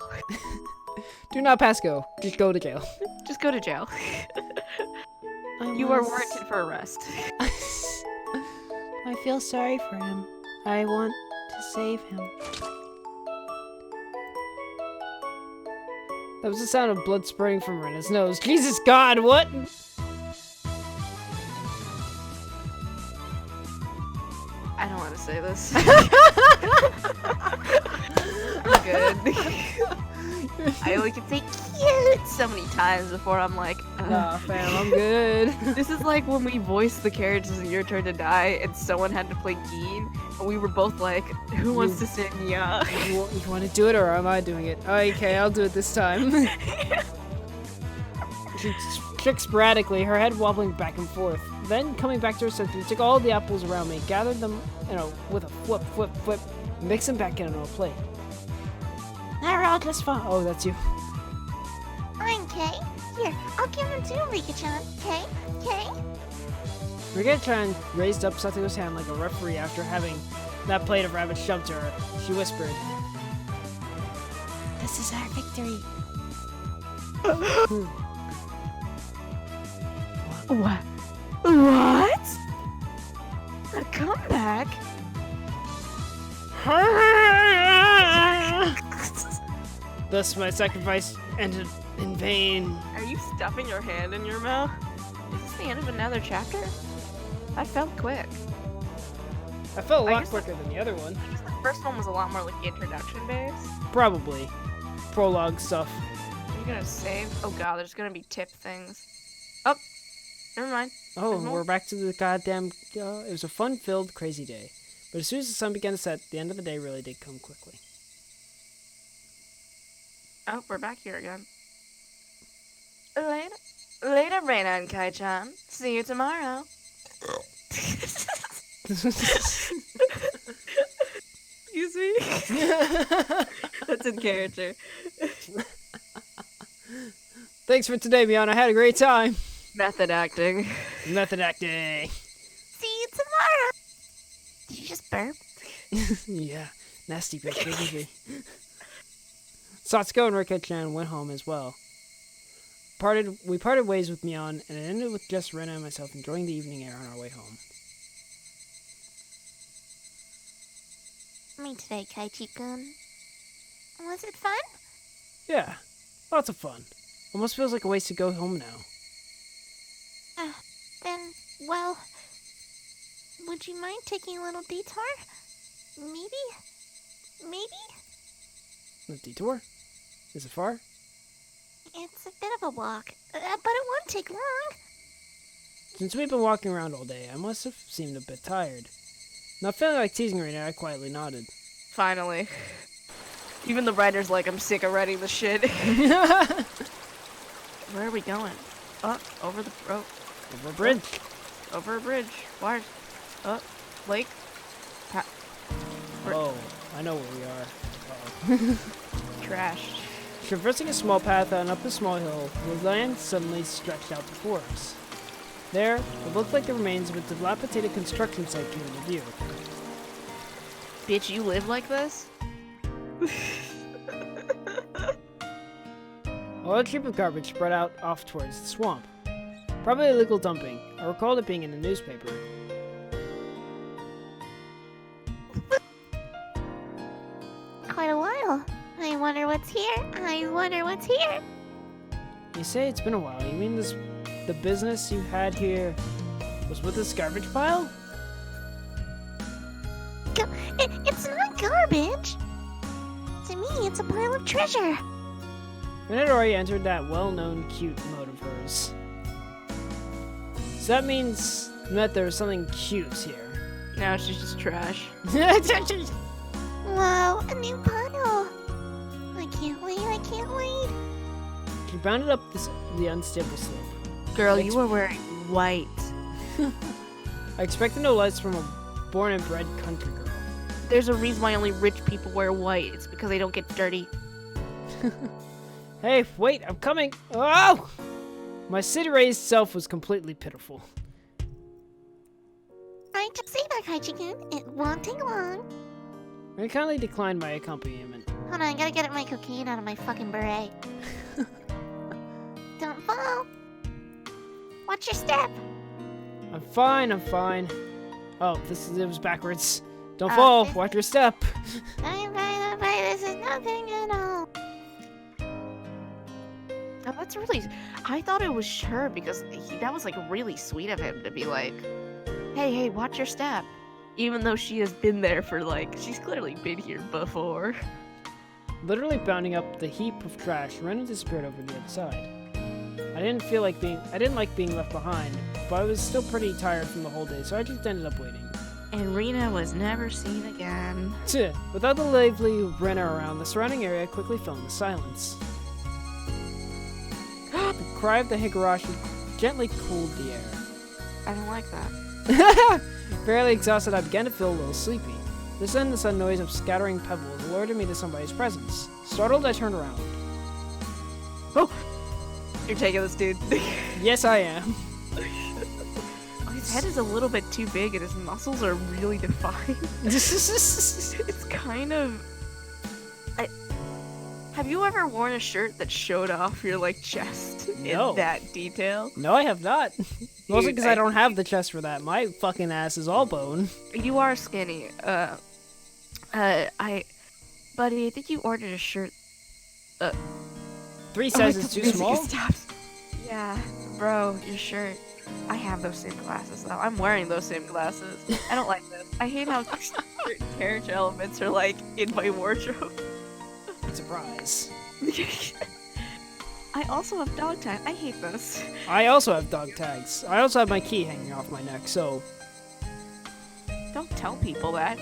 Do not pass go. Just go to jail. Just go to jail. You are warranted for arrest. I feel sorry for him. I want to save him. That was the sound of blood spurting from Rena's nose. Jesus God, what? I don't want to say this. I'm good. I only can say cute so many times before I'm like, Nah, fam, I'm good. This is like when we voiced the characters in Your Turn to Die and someone had to play Geen, and we were both like, who wants to sing Ya? You want to do it or am I doing it? Okay, I'll do it this time. She tricked sporadically, her head wobbling back and forth. Then, coming back to her senses, took all the apples around me, gathered them, with a flip, flip, flip, mixed them back into a plate. They're all just fine. Oh, that's you. I'm Kay. Here, I'll give them to Rika-chan. Kay? Kay? Rika-chan raised up Sato's hand like a referee after having that plate of rabbit shoved to her. She whispered, "This is our victory." What? What? A comeback? Thus my sacrifice ended in vain. Are you stuffing your hand in your mouth? Is this the end of another chapter? That felt quick. I felt a I lot guess quicker than the other one. I guess the first one was a lot more like introduction based. Probably. Prologue stuff. Are you gonna save? Oh god, there's gonna be tip things. Oh, never mind. Oh, There's more? we're back to the goddamn... it was a fun-filled, crazy day. But as soon as the sun began to set, the end of the day really did come quickly. Oh, we're back here again. Later, Reina and Kai-chan. See you tomorrow. Excuse me? That's in character. Thanks for today, Beyond. I had a great time. Method acting. Method acting. See you tomorrow. Did you just burp? Yeah, nasty bitch, isn't she? Satsuko and Rika-chan went home as well. We parted ways with Mion, and it ended with just Rena and myself enjoying the evening air on our way home. Me today, Kaichi-kun. Was it fun? Yeah, lots of fun. Almost feels like a waste to go home now. Then, well, would you mind taking a little detour? Maybe? The detour? Is it far? It's a bit of a walk, but it won't take long. Since we've been walking around all day, I must have seemed a bit tired. Not feeling like teasing right now, I quietly nodded. Finally. Even the writer's like, I'm sick of writing this shit. Where are we going? Up, over the road. Over a bridge. Over a bridge. Wires. Up. Lake. Oh, I know where we are. Uh-oh. Trash. Traversing a small path and up a small hill, the land suddenly stretched out before us. There, it looked like the remains of a dilapidated construction site came into view. Bitch, you live like this? A large heap of garbage spread out off towards the swamp. Probably illegal dumping. I recalled it being in the newspaper. Quite a while. I wonder what's here. You say it's been a while. You mean the business you had here was with this garbage pile? It's not garbage. To me, it's a pile of treasure. Ren had already entered that well-known cute mode of hers. So that means that there was something cute here. Now she's just trash. Whoa, a new puddle. I can't wait. She bounded up the unstable slope. Girl, you were wearing white. I expected no less from a born and bred country girl. There's a reason why only rich people wear white. It's because they don't get dirty. Hey, wait, I'm coming! Oh! My city-raised self was completely pitiful. I just say that, Kaichi-kun. It won't take long. I kindly declined my accompaniment. Hold on, I gotta get my cocaine out of my fucking beret. Don't fall. Watch your step. I'm fine. Oh, it was backwards. Don't fall, watch your step. I'm fine. This is nothing at all. Oh, that's really... I thought it was her because that was like really sweet of him to be like, hey, watch your step. Even though she has been there for, like, she's clearly been here before. Literally bounding up the heap of trash, Rena disappeared over the other side. I didn't like being left behind, but I was still pretty tired from the whole day, so I just ended up waiting. And Rena was never seen again. Without the lively Rena around, the surrounding area quickly fell into silence. The cry of the Higurashi gently cooled the air. I don't like that. Barely exhausted, I began to feel a little sleepy. Then the sudden noise of scattering pebbles alerted me to somebody's presence. Startled, I turned around. Oh! You're taking this, dude. Yes, I am. Oh, his head is a little bit too big and his muscles are really defined. It's kind of... Have you ever worn a shirt that showed off your, like, chest No. in that detail? No, I have not. Mostly because Dude, I don't have the chest for that. My fucking ass is all bone. You are skinny. Buddy, I think you ordered a shirt. 3 sizes too small? Yeah, bro, your shirt. I have those same glasses though. I'm wearing those same glasses. I don't like this. I hate how certain character elements are like in my wardrobe. Surprise. I also have dog tag. I hate this. I also have dog tags. I also have my key hanging off my neck, so... Don't tell people that.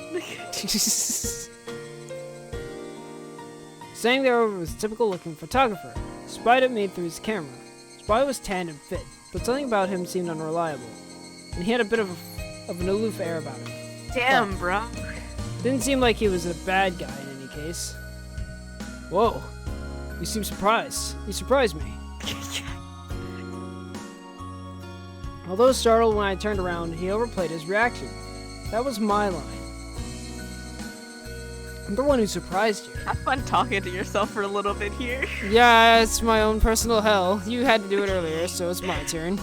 Standing there was a typical-looking photographer. Spied at me through his camera. Spy was tanned and fit, but something about him seemed unreliable, and he had a bit of an aloof air about him. Damn, bro. Didn't seem like he was a bad guy in any case. Whoa, you seem surprised. You surprised me. Although startled when I turned around, he overplayed his reaction. That was my line. I'm the one who surprised you. Have fun talking to yourself for a little bit here. Yeah, it's my own personal hell. You had to do it earlier, so it's my turn.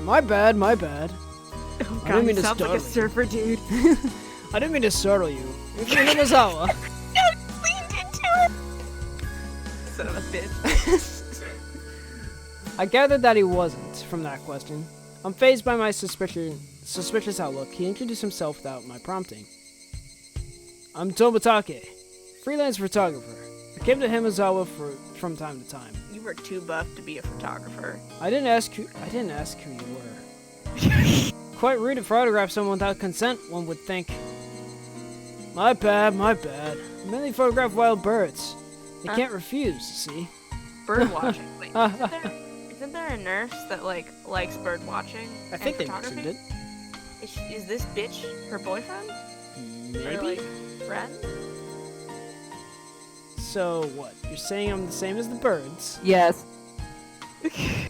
My bad, my bad. Oh I god, didn't mean he to sounds like a startle you. surfer dude. I didn't mean to startle you. It's Minazawa. Leaned into it. Son of a bitch. I gathered that he wasn't, from that question. Unfazed by my suspicious outlook, he introduced himself without my prompting. I'm Tomatake, freelance photographer. I came to Himizawa from time to time. You were too buff to be a photographer. I didn't ask who you were. Quite rude to photograph someone without consent, one would think. My bad, my bad. I mainly photograph wild birds. They can't refuse, you see. Bird watching. Wait, isn't there a nurse that likes bird watching? I think they photography? mentioned it. Is this bitch her boyfriend? Maybe? Or, like, friend? So, what? You're saying I'm the same as the birds? Yes.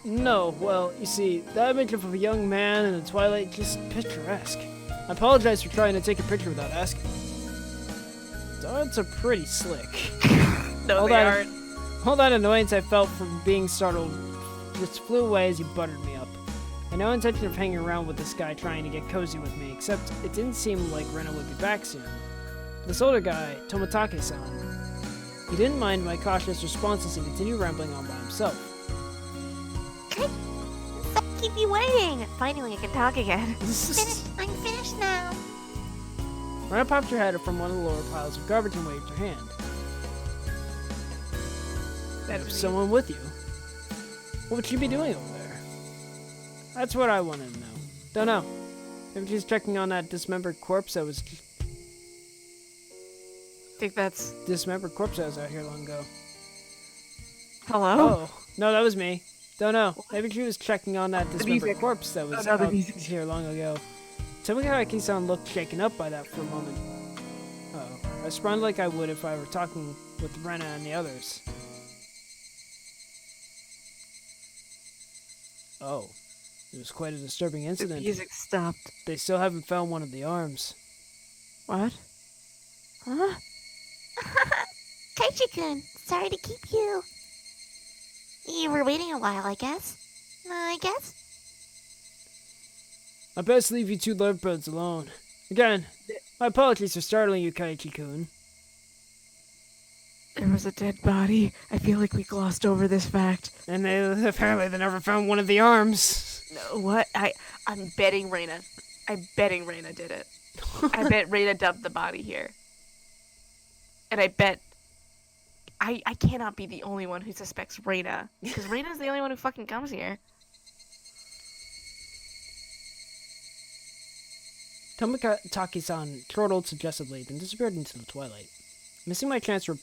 No, well, you see, that image of a young man in the twilight just picturesque. I apologize for trying to take a picture without asking. Darts are pretty slick. No, they aren't. All that annoyance I felt from being startled just flew away as he buttered me up. I had no intention of hanging around with this guy trying to get cozy with me, except it didn't seem like Rena would be back soon. This older guy, Tomatake-san, he didn't mind my cautious responses and continued rambling on by himself. Stop keep you waiting. Finally, I can talk again. I'm finished now. Rena popped her head from one of the lower piles of garbage and waved her hand. There's someone with you. What would she be doing over there? That's what I wanted to know. Don't know. Maybe she's checking on that dismembered corpse that was... Think that's... Dismembered corpse that was out here long ago. Hello? Oh, no, that was me. Don't know. Maybe she was checking on that dismembered corpse that was out here long ago. Tomokaraki-san looked shaken up by that for a moment. Uh-oh. I responded like I would if I were talking with Rena and the others. Oh. It was quite a disturbing incident. The music stopped. They still haven't found one of the arms. What? Huh? Kaichi-kun, sorry to keep you. You were waiting a while, I guess. I best leave you two lovebirds alone. Again, my apologies for startling you, Kaichi-kun. There was a dead body. I feel like we glossed over this fact. And apparently they never found one of the arms. No, what? I'm betting Reina. I'm betting Reina did it. I bet Rita dumped the body here. And I bet I cannot be the only one who suspects Rita. Because Rita's the only one who fucking comes here. Tomogatake-san chortled suggestively, then disappeared into the twilight. Missing my chance to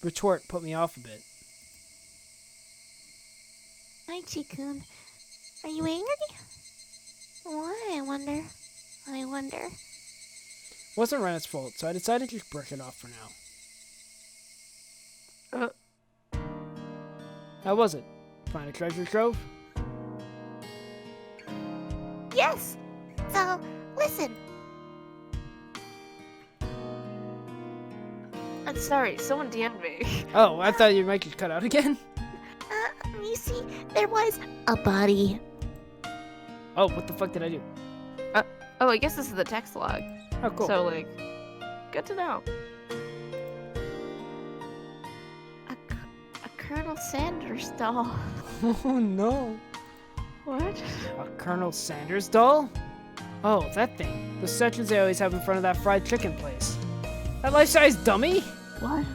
retort put me off a bit. Aichi-kun, are you angry? Why, I wonder. It wasn't Rena's fault, so I decided to just brush it off for now. How was it? Find a treasure trove? Yes! So, listen. I'm sorry, someone DM'd me. Oh, I thought your mic just cut out again. You see, there was a body. Oh, what the fuck did I do? Oh, I guess this is the text log. Oh, cool. So, like, good to know. A Colonel Sanders doll. Oh, no. What? A Colonel Sanders doll? Oh, that thing. The sections they always have in front of that fried chicken place. That life-size dummy? What?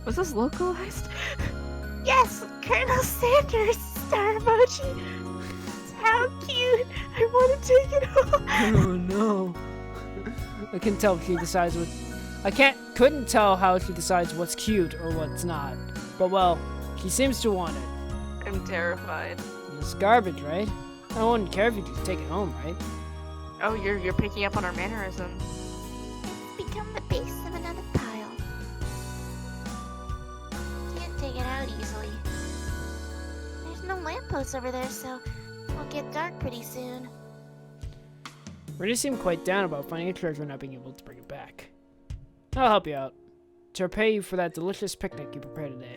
Was this localized? Yes, Colonel Sanders, star emoji. How cute! I want to take it home. Oh no. I can tell she decides what. Couldn't tell how she decides what's cute or what's not. But well, she seems to want it. I'm terrified. It's garbage, right? I wouldn't care if you just take it home, right? Oh, you're picking up on our mannerisms. Become the base of another pile. Can't take it out easily. There's no lamppost over there, so it'll get dark pretty soon. Rennie seemed quite down about finding a treasure and not being able to bring it back. I'll help you out. To repay you for that delicious picnic you prepared today.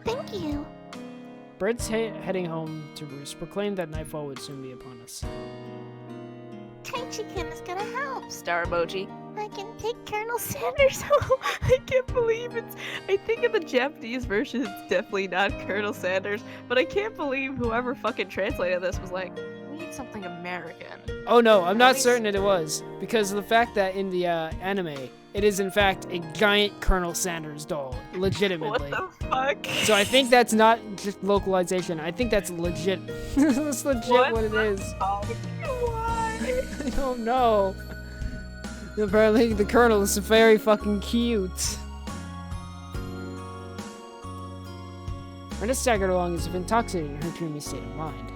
Thank you. Birds heading home to roost proclaimed that nightfall would soon be upon us. Taichi-kun is gonna help. Star emoji. I can take Colonel Sanders home. I can't believe it's. I think in the Japanese version it's definitely not Colonel Sanders, but I can't believe whoever fucking translated this was like, we need something American. Oh no, I'm not certain that it was, because of the fact that in the anime, it is in fact a giant Colonel Sanders doll, legitimately. What the fuck? So I think that's not just localization, I think that's legit. That's legit what it is. Why? I don't know. Apparently the Colonel is very fucking cute. Brenda staggered along as if intoxicated in her dreamy state of mind.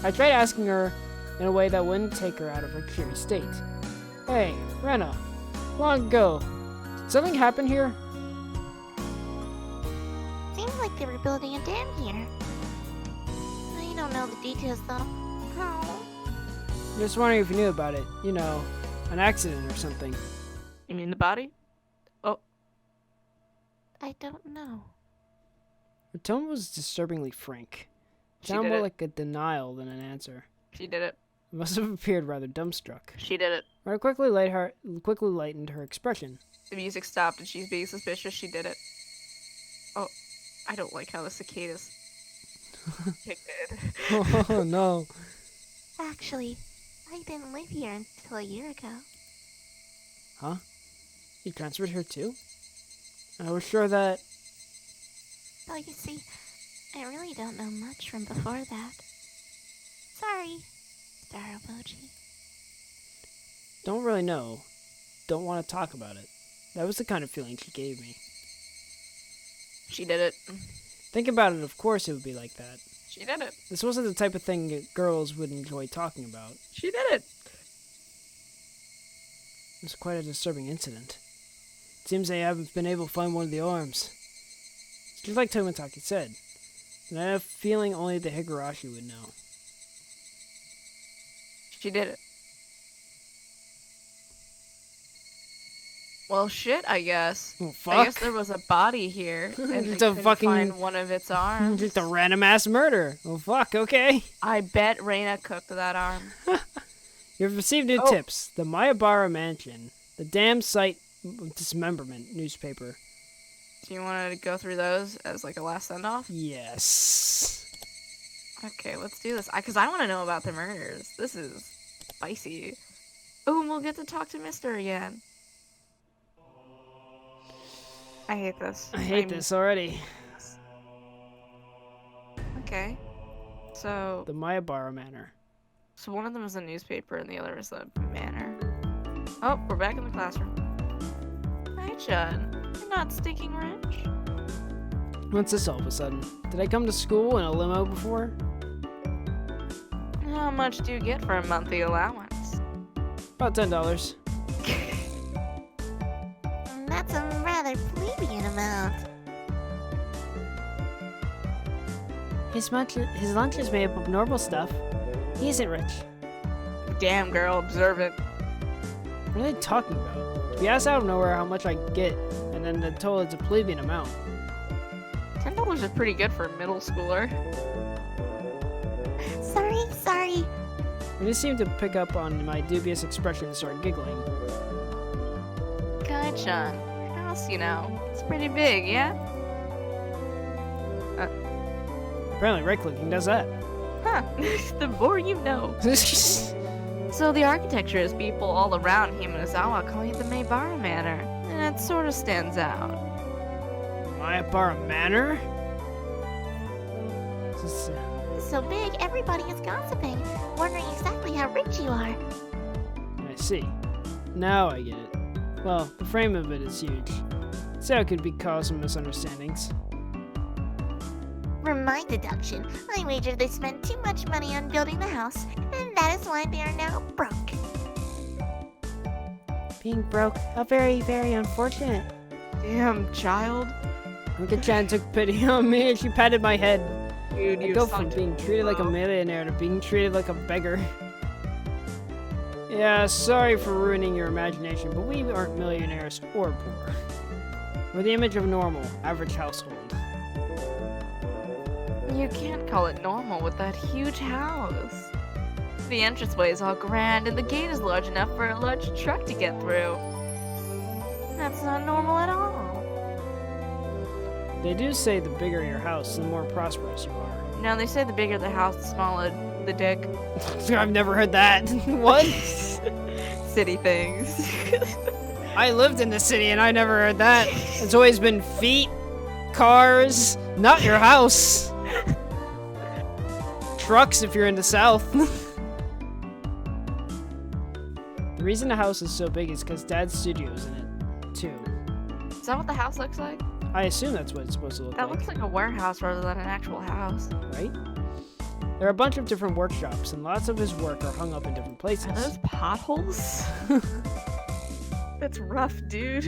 I tried asking her in a way that wouldn't take her out of her cheery state. Hey, Rena, long ago, did something happen here? Seems like they were building a dam here. I don't know the details though. Oh. Just wondering if you knew about it. You know, an accident or something. You mean the body? Oh, I don't know. Her tone was disturbingly frank. It She sounded did more it. like a denial than an answer. She did it. It must have appeared rather dumbstruck. She did it. Rena quickly lightened her expression. The music stopped and she's being suspicious. She did it. Oh, I don't like how the cicadas kicked in. Oh no. Actually, I didn't live here until a year ago. Huh? You transferred here too? I was sure that... So you see, I really don't know much from before that. Sorry, star emoji. Don't really know. Don't want to talk about it. That was the kind of feeling she gave me. She did it. Think about it, of course it would be like that. She did it. This wasn't the type of thing girls would enjoy talking about. She did it. It was quite a disturbing incident. It seems they haven't been able to find one of the arms. Just like Tomitaki said. And I have a feeling only the Higurashi would know. She did it. Well, shit, I guess. Oh, I guess fuck. there was a body here, and they Just a couldn't fucking- find one of its arms. Just a random ass murder. Oh fuck, okay. I bet Reina cooked that arm. You've received new Oh. tips. The Mayabara Mansion. The damn site dismemberment newspaper. Do you want to go through those as like a last send-off? Yes. Okay, let's do this. Because I want to know about the murders. This is spicy. Oh, and we'll get to talk to Mister again. I hate this. I hate this already. Okay. So The Mayabara Manor. one of them is a newspaper and the other is a manor. Oh, we're back in the classroom. Hi, Chun. You're not stinking rich? What's this all of a sudden? Did I come to school in a limo before? How much do you get for a monthly allowance? About $10. That's a rather plebeian amount. His lunch is made up of normal stuff. He isn't rich. Damn, girl, observant. What are they talking about? To be asked out of nowhere how much I get, and then told it's a plebeian amount. $10 is pretty good for a middle schooler. Sorry. They just seemed to pick up on my dubious expression and start giggling. Kai-chan, your house, it's pretty big, yeah? Apparently right-clicking does that. Huh, the more you know. So the architecture is people all around Himanozawa calling it the Maebara Manor, and it sort of stands out. Mayabara Manor? So big, everybody is gossiping, wondering exactly how rich you are. I see. Now I get it. Well, the frame of it is huge. So it could be cause some misunderstandings. From my deduction, I wager they spent too much money on building the house, and that is why they are now broke. Being broke, how very, very unfortunate. Damn, child. Rika-chan took pity on me and she patted my head. Dude, I go from being treated like a millionaire to being treated like a beggar. Yeah, sorry for ruining your imagination, but we aren't millionaires or poor. We're the image of a normal, average household. You can't call it normal with that huge house. The entranceway is all grand and the gate is large enough for a large truck to get through. That's not normal at all. They do say the bigger your house, the more prosperous you are. No, they say the bigger the house, the smaller the dick. I've never heard that. What? City things. I lived in the city and I never heard that. It's always been feet, cars, not your house. Trucks if you're in the south. The reason the house is so big is because Dad's studio's in it, too. Is that what the house looks like? I assume that's what it's supposed to look That like. looks like a warehouse rather than an actual house. Right? There are a bunch of different workshops, and lots of his work are hung up in different places. Are those potholes? That's rough, dude.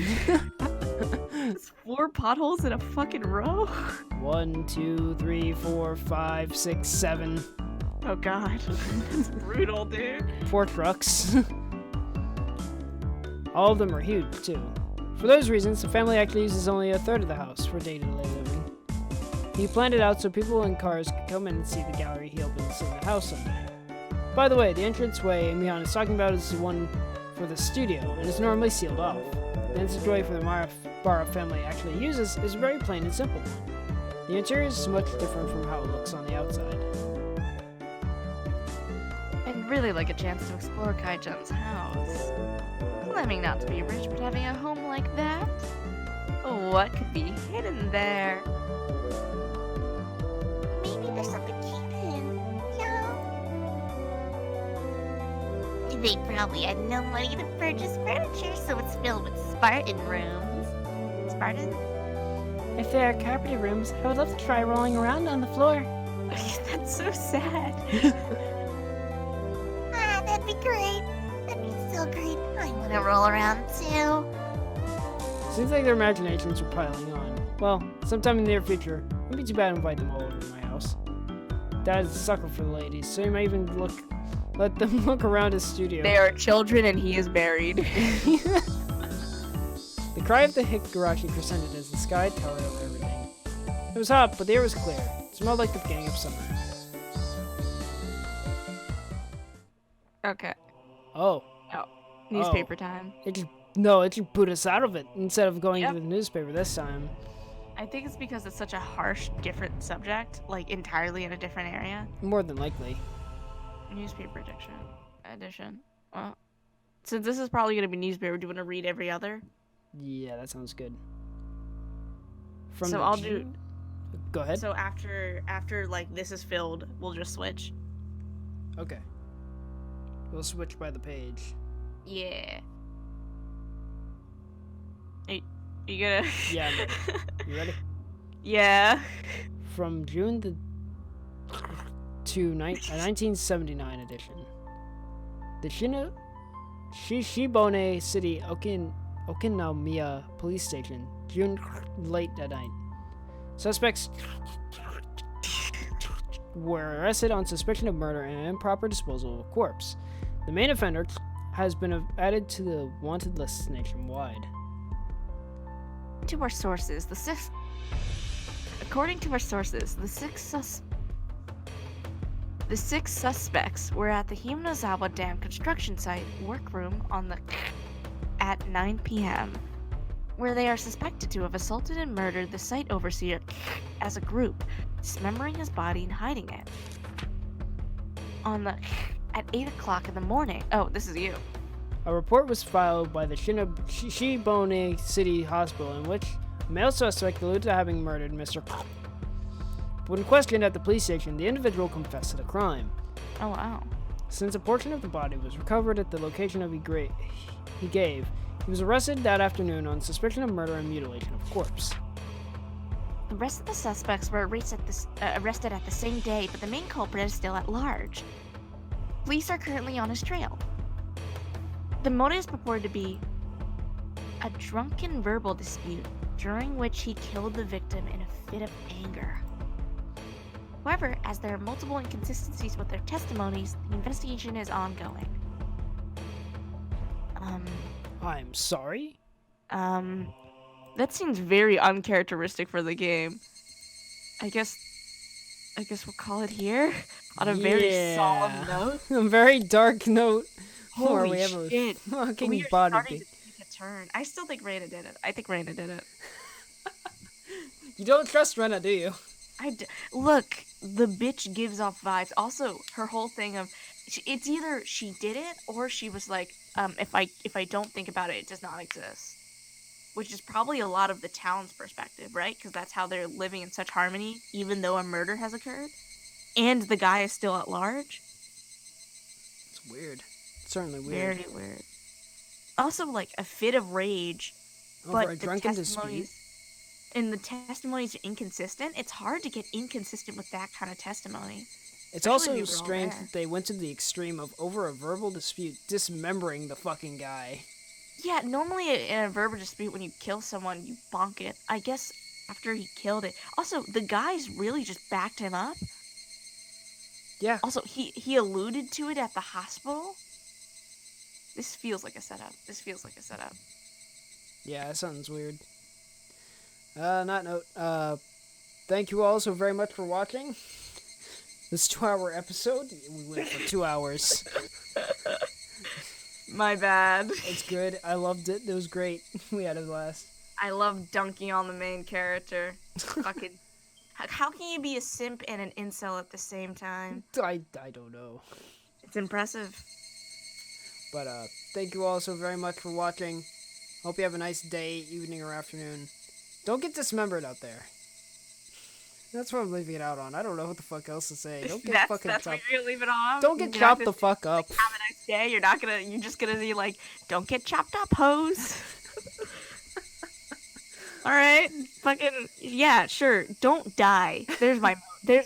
There's 4 potholes in a fucking row? 1, 2, 3, 4, 5, 6, 7. Oh god. That's brutal, dude. 4 trucks. All of them are huge, too. For those reasons, the family actually uses only a third of the house for day-to-day living. He planned it out so people in cars could come in and see the gallery he opens in the house someday. By the way, the entranceway Mihan is talking about is the one for the studio, and is normally sealed off. The entranceway for the Mayabara family actually uses is a very plain and simple one. The interior is much different from how it looks on the outside. I'd really like a chance to explore Kai-chan's house. Claiming not to be rich, but having a home like that? What could be hidden there? Maybe there's something hidden, They probably had no money to purchase furniture, so it's filled with Spartan rooms. Spartan? If there are carpeted rooms, I would love to try rolling around on the floor. That's so sad. That'd be great. That'd be so great. I want to roll around too. Seems like their imaginations are piling on. Well, sometime in the near future, it wouldn't be too bad to invite them all over to my house. Dad's a sucker for the ladies, so he might even let them look around his studio. They are children and he is married. The cry of the Higurashi crescented as the sky towered over everything. It was hot, but the air was clear. It smelled like the beginning of summer. Okay. Oh. Newspaper time. It just put us out of it instead of going to the newspaper this time. I think it's because it's such a harsh, different subject, like entirely in a different area. More than likely. Newspaper edition. Well, since this is probably gonna be newspaper, do you want to read every other? Yeah, that sounds good. From So the I'll June- Go ahead. So after like this is filled, we'll just switch. Okay. We'll switch by the page. Yeah. You gonna? Yeah, I'm ready. You ready? Yeah. From June to 1979 edition. The Shishibone City Okinomiya Police Station, June late at night. Suspects were arrested on suspicion of murder and improper disposal of a corpse. The main offender has been added to the wanted list nationwide. To our sources, According to our sources, the six suspects were at the Himnozawa Dam construction site workroom at 9 p.m., where they are suspected to have assaulted and murdered the site overseer as a group, dismembering his body and hiding it. At 8 o'clock in the morning. Oh, this is you. A report was filed by the Shibone City Hospital in which a male suspect alluded to having murdered Mr. When questioned at the police station, the individual confessed to the crime. Oh wow. Since a portion of the body was recovered at the location he gave, he was arrested that afternoon on suspicion of murder and mutilation of corpse. The rest of the suspects were arrested at the same day, but the main culprit is still at large. Police are currently on his trail. The motive is purported to be a drunken verbal dispute during which he killed the victim in a fit of anger. However, as there are multiple inconsistencies with their testimonies, the investigation is ongoing. I'm sorry? That seems very uncharacteristic for the game. I guess we'll call it here on a very solemn note. A very dark note. Where Holy we have a shit. fucking We are body. starting to take a turn. I still think Raina did it. I think Raina did it. You don't trust Rena, do you? Look, the bitch gives off vibes. Also, her whole thing of it's either she did it or she was like, if I don't think about it, it does not exist. Which is probably a lot of the town's perspective, right? Because that's how they're living in such harmony, even though a murder has occurred, and the guy is still at large. It's weird. It's certainly weird. Very weird. Also, like a fit of rage, Over but a the drunken dispute. testimonies. And the testimonies are inconsistent. It's hard to get inconsistent with that kind of testimony. It's Especially also if you were all strange there. that they went to the extreme of over a verbal dispute, dismembering the fucking guy. Yeah, normally in a verbal dispute, when you kill someone, you bonk it. I guess after he killed it. Also, the guys really just backed him up. Yeah. Also, he alluded to it at the hospital. This feels like a setup. Yeah, that sounds weird. On that note, thank you all so very much for watching this 2-hour episode. We went for 2 hours. My bad. It's good. I loved it. It was great. We had a blast. I love dunking on the main character. Fucking. How can you be a simp and an incel at the same time? I don't know. It's impressive. But thank you all so very much for watching. Hope you have a nice day, evening, or afternoon. Don't get dismembered out there. That's what I'm leaving it out on. I don't know what the fuck else to say. Don't get fucking that's chopped. what you're leaving on. Don't get chopped the fuck up. Have a nice day. You're just gonna be like, don't get chopped up, hoes. All right, fucking yeah, sure. Don't die. There's my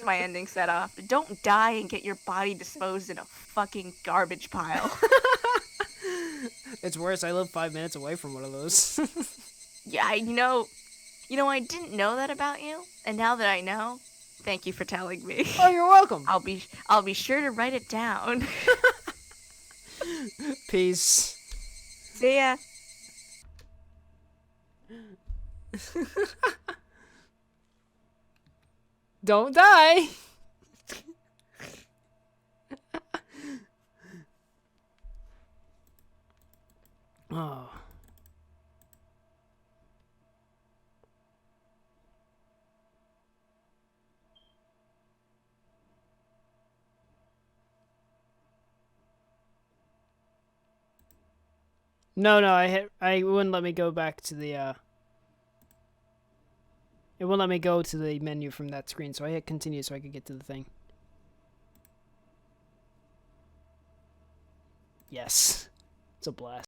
ending set up. Don't die and get your body disposed in a fucking garbage pile. It's worse. I live 5 minutes away from one of those. Yeah, you know, I didn't know that about you, and now that I know, thank you for telling me. Oh, you're welcome. I'll be sure to write it down. Peace. See ya. Don't die. Oh. No, I wouldn't let me go back to the it won't let me go to the menu from that screen, so I hit continue so I could get to the thing. Yes. It's a blast.